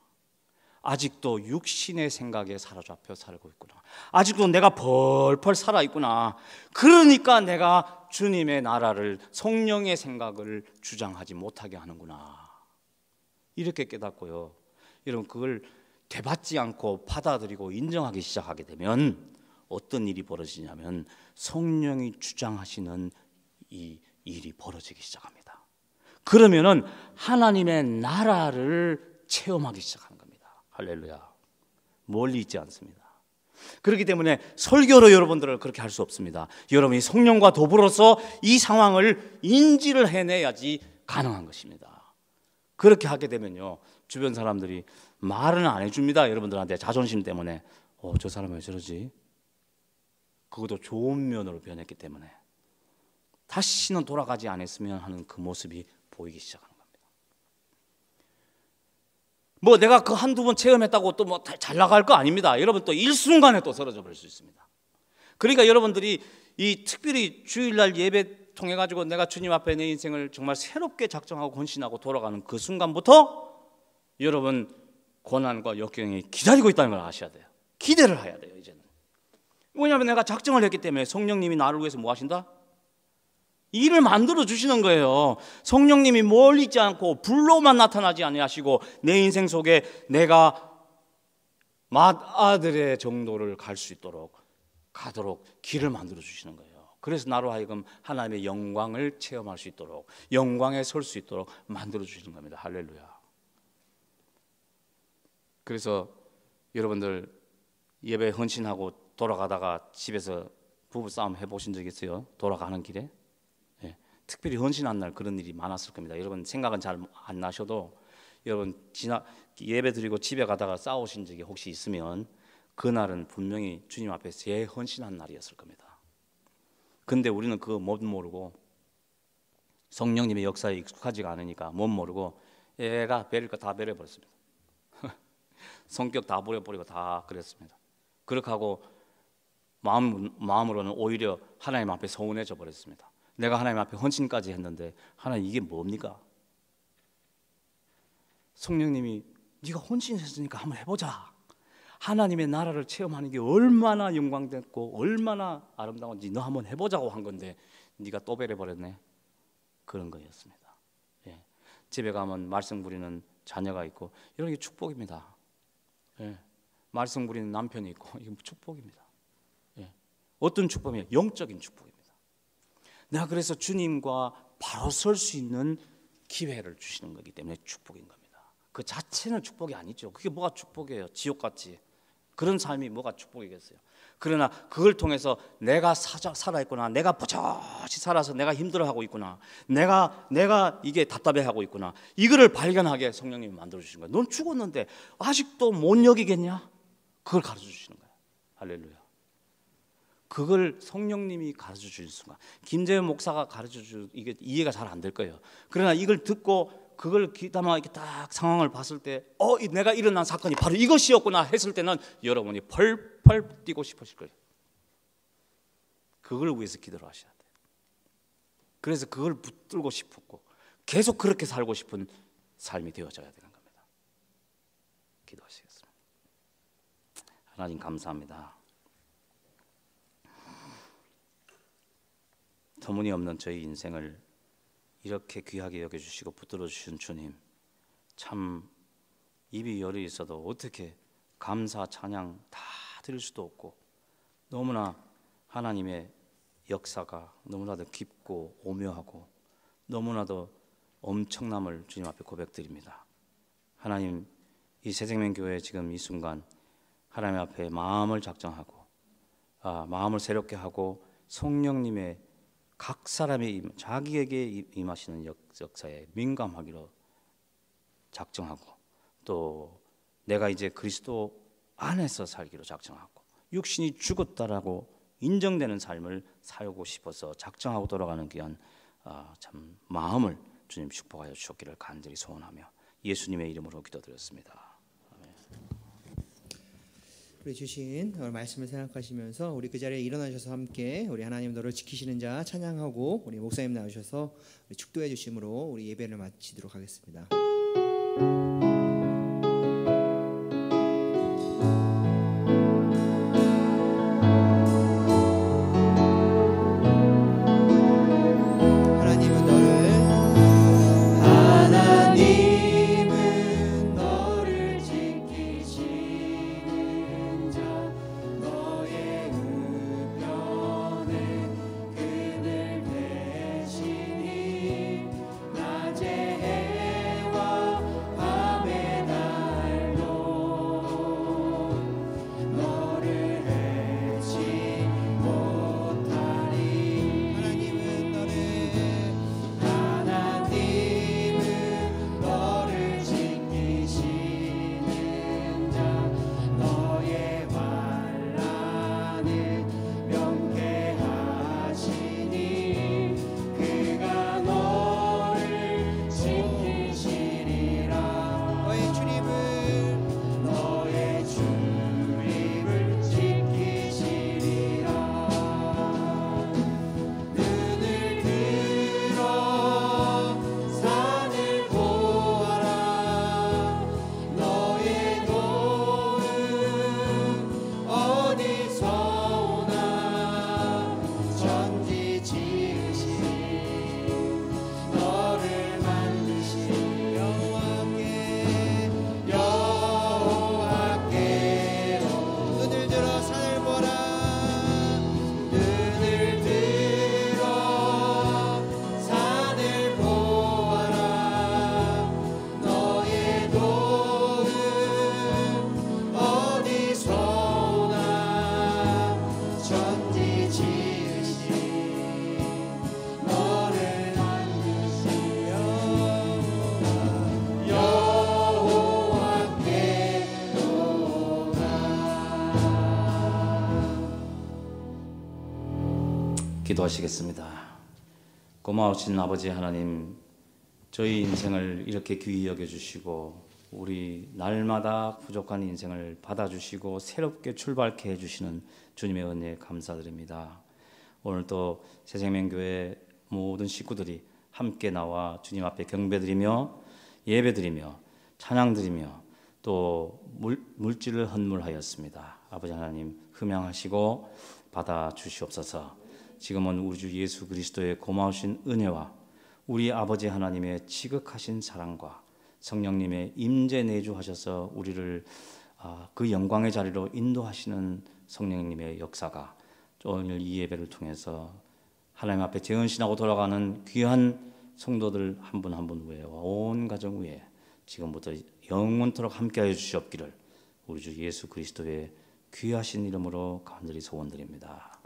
아직도 육신의 생각에 사로잡혀 살고 있구나. 아직도 내가 펄펄 살아있구나. 그러니까 내가 주님의 나라를, 성령의 생각을 주장하지 못하게 하는구나. 이렇게 깨닫고요. 여러분 그걸 되받지 않고 받아들이고 인정하기 시작하게 되면 어떤 일이 벌어지냐면 성령이 주장하시는 이 일이 벌어지기 시작합니다. 그러면은 하나님의 나라를 체험하기 시작하는 겁니다. 할렐루야. 멀리 있지 않습니다. 그렇기 때문에 설교로 여러분들을 그렇게 할 수 없습니다. 여러분이 성령과 더불어서 이 상황을 인지를 해내야지 가능한 것입니다. 그렇게 하게 되면요, 주변 사람들이 말은 안 해줍니다. 여러분들한테 자존심 때문에 저 사람 왜 저러지? 그것도 좋은 면으로 변했기 때문에 다시는 돌아가지 않았으면 하는 그 모습이 보이기 시작하는 겁니다. 뭐 내가 그 한두 번 체험했다고 또 뭐 잘 나갈 거 아닙니다. 여러분 또 일순간에 또 사라져 버릴 수 있습니다. 그러니까 여러분들이 이 특별히 주일날 예배 통해 가지고 내가 주님 앞에 내 인생을 정말 새롭게 작정하고 헌신하고 돌아가는 그 순간부터 여러분 고난과 역경이 기다리고 있다는 걸 아셔야 돼요. 기대를 해야 돼요. 이제는. 왜냐하면 내가 작정을 했기 때문에 성령님이 나를 위해서 뭐 하신다? 일을 만들어 주시는 거예요. 성령님이 멀리 있지 않고 불로만 나타나지 아니하시고 내 인생 속에 내가 맏아들의 정도를 갈 수 있도록 가도록 길을 만들어 주시는 거예요. 그래서 나로 하여금 하나님의 영광을 체험할 수 있도록, 영광에 설 수 있도록 만들어 주시는 겁니다. 할렐루야. 그래서 여러분들 예배 헌신하고 돌아가다가 집에서 부부싸움 해보신 적 있어요? 돌아가는 길에? 특별히 헌신한 날 그런 일이 많았을 겁니다. 여러분 생각은 잘 안 나셔도 여러분 예배 드리고 집에 가다가 싸우신 적이 혹시 있으면 그날은 분명히 주님 앞에 제일 헌신한 날이었을 겁니다. 근데 우리는 그거 못 모르고 성령님의 역사에 익숙하지가 않으니까 못 모르고 얘가 베릴 거 다 베려버렸습니다. 성격 다 버려버리고 다 그랬습니다. 그렇게 하고 마음으로는 오히려 하나님 앞에 서운해져 버렸습니다. 내가 하나님 앞에 헌신까지 했는데 하나님 이게 뭡니까? 성령님이 네가 헌신했으니까 한번 해보자. 하나님의 나라를 체험하는 게 얼마나 영광됐고 얼마나 아름다운지 너 한번 해보자고 한 건데 네가 또 베려버렸네. 그런 거였습니다. 예. 집에 가면 말씀 부리는 자녀가 있고 이런 게 축복입니다. 예. 말씀 부리는 남편이 있고 이게 축복입니다. 예. 어떤 축복이에요? 영적인 축복입니다. 내가 그래서 주님과 바로 설 수 있는 기회를 주시는 거기 때문에 축복인 겁니다. 그 자체는 축복이 아니죠. 그게 뭐가 축복이에요? 지옥같이 그런 삶이 뭐가 축복이겠어요? 그러나 그걸 통해서 내가 살아있구나, 내가 부젓이 살아서 내가 힘들어하고 있구나, 내가 이게 답답해하고 있구나, 이거를 발견하게 성령님이 만들어주시는 거예요. 넌 죽었는데 아직도 못 여기겠냐? 그걸 가르쳐주시는 거예요. 할렐루야. 그걸 성령님이 가르쳐주는 순간 김재현 목사가 가르쳐주 이게 이해가 잘 안 될 거예요. 그러나 이걸 듣고 그걸 귀담아 이렇게 딱 상황을 봤을 때 내가 일어난 사건이 바로 이것이었구나 했을 때는 여러분이 펄펄 뛰고 싶으실 거예요. 그걸 위해서 기도를 하셔야 돼요. 그래서 그걸 붙들고 싶었고 계속 그렇게 살고 싶은 삶이 되어져야 되는 겁니다. 기도하시겠습니다. 하나님 감사합니다. 터무니없는 저희 인생을 이렇게 귀하게 여겨주시고 붙들어 주신 주님, 참 입이 열려 있어도 어떻게 감사 찬양 다 드릴 수도 없고 너무나 하나님의 역사가 너무나도 깊고 오묘하고 너무나도 엄청남을 주님 앞에 고백드립니다. 하나님, 이 새생명교회 지금 이 순간 하나님 앞에 마음을 작정하고 마음을 새롭게 하고 성령님의 각 사람이 자기에게 임하시는 역사에 민감하기로 작정하고 또 내가 이제 그리스도 안에서 살기로 작정하고 육신이 죽었다라고 인정되는 삶을 살고 싶어서 작정하고 돌아가는 귀한 참 마음을 주님 축복하여 주셨기를 간절히 소원하며 예수님의 이름으로 기도드렸습니다. 우리 주신 오늘 말씀을 생각하시면서 우리 그 자리에 일어나셔서 함께 우리 하나님 너를 지키시는 자 찬양하고 우리 목사님 나오셔서 우리 축도해 주심으로 우리 예배를 마치도록 하겠습니다. 밤에 기도하시겠습니다. 고마우신 아버지 하나님, 저희 인생을 이렇게 귀히 여겨주시고 우리 날마다 부족한 인생을 받아주시고 새롭게 출발케 해주시는 주님의 은혜에 감사드립니다. 오늘 또 새생명교회 모든 식구들이 함께 나와 주님 앞에 경배드리며 예배드리며 찬양드리며 또 물질을 헌물하였습니다. 아버지 하나님 흠양하시고 받아주시옵소서. 지금은 우리 주 예수 그리스도의 고마우신 은혜와 우리 아버지 하나님의 지극하신 사랑과 성령님의 임재 내주하셔서 우리를 그 영광의 자리로 인도하시는 성령님의 역사가 오늘 이 예배를 통해서 하나님 앞에 재헌신하고 돌아가는 귀한 성도들 한 분 한 분 위에 온 가정 위에 지금부터 영원토록 함께하여 주시옵기를 우리 주 예수 그리스도의 귀하신 이름으로 간절히 소원드립니다.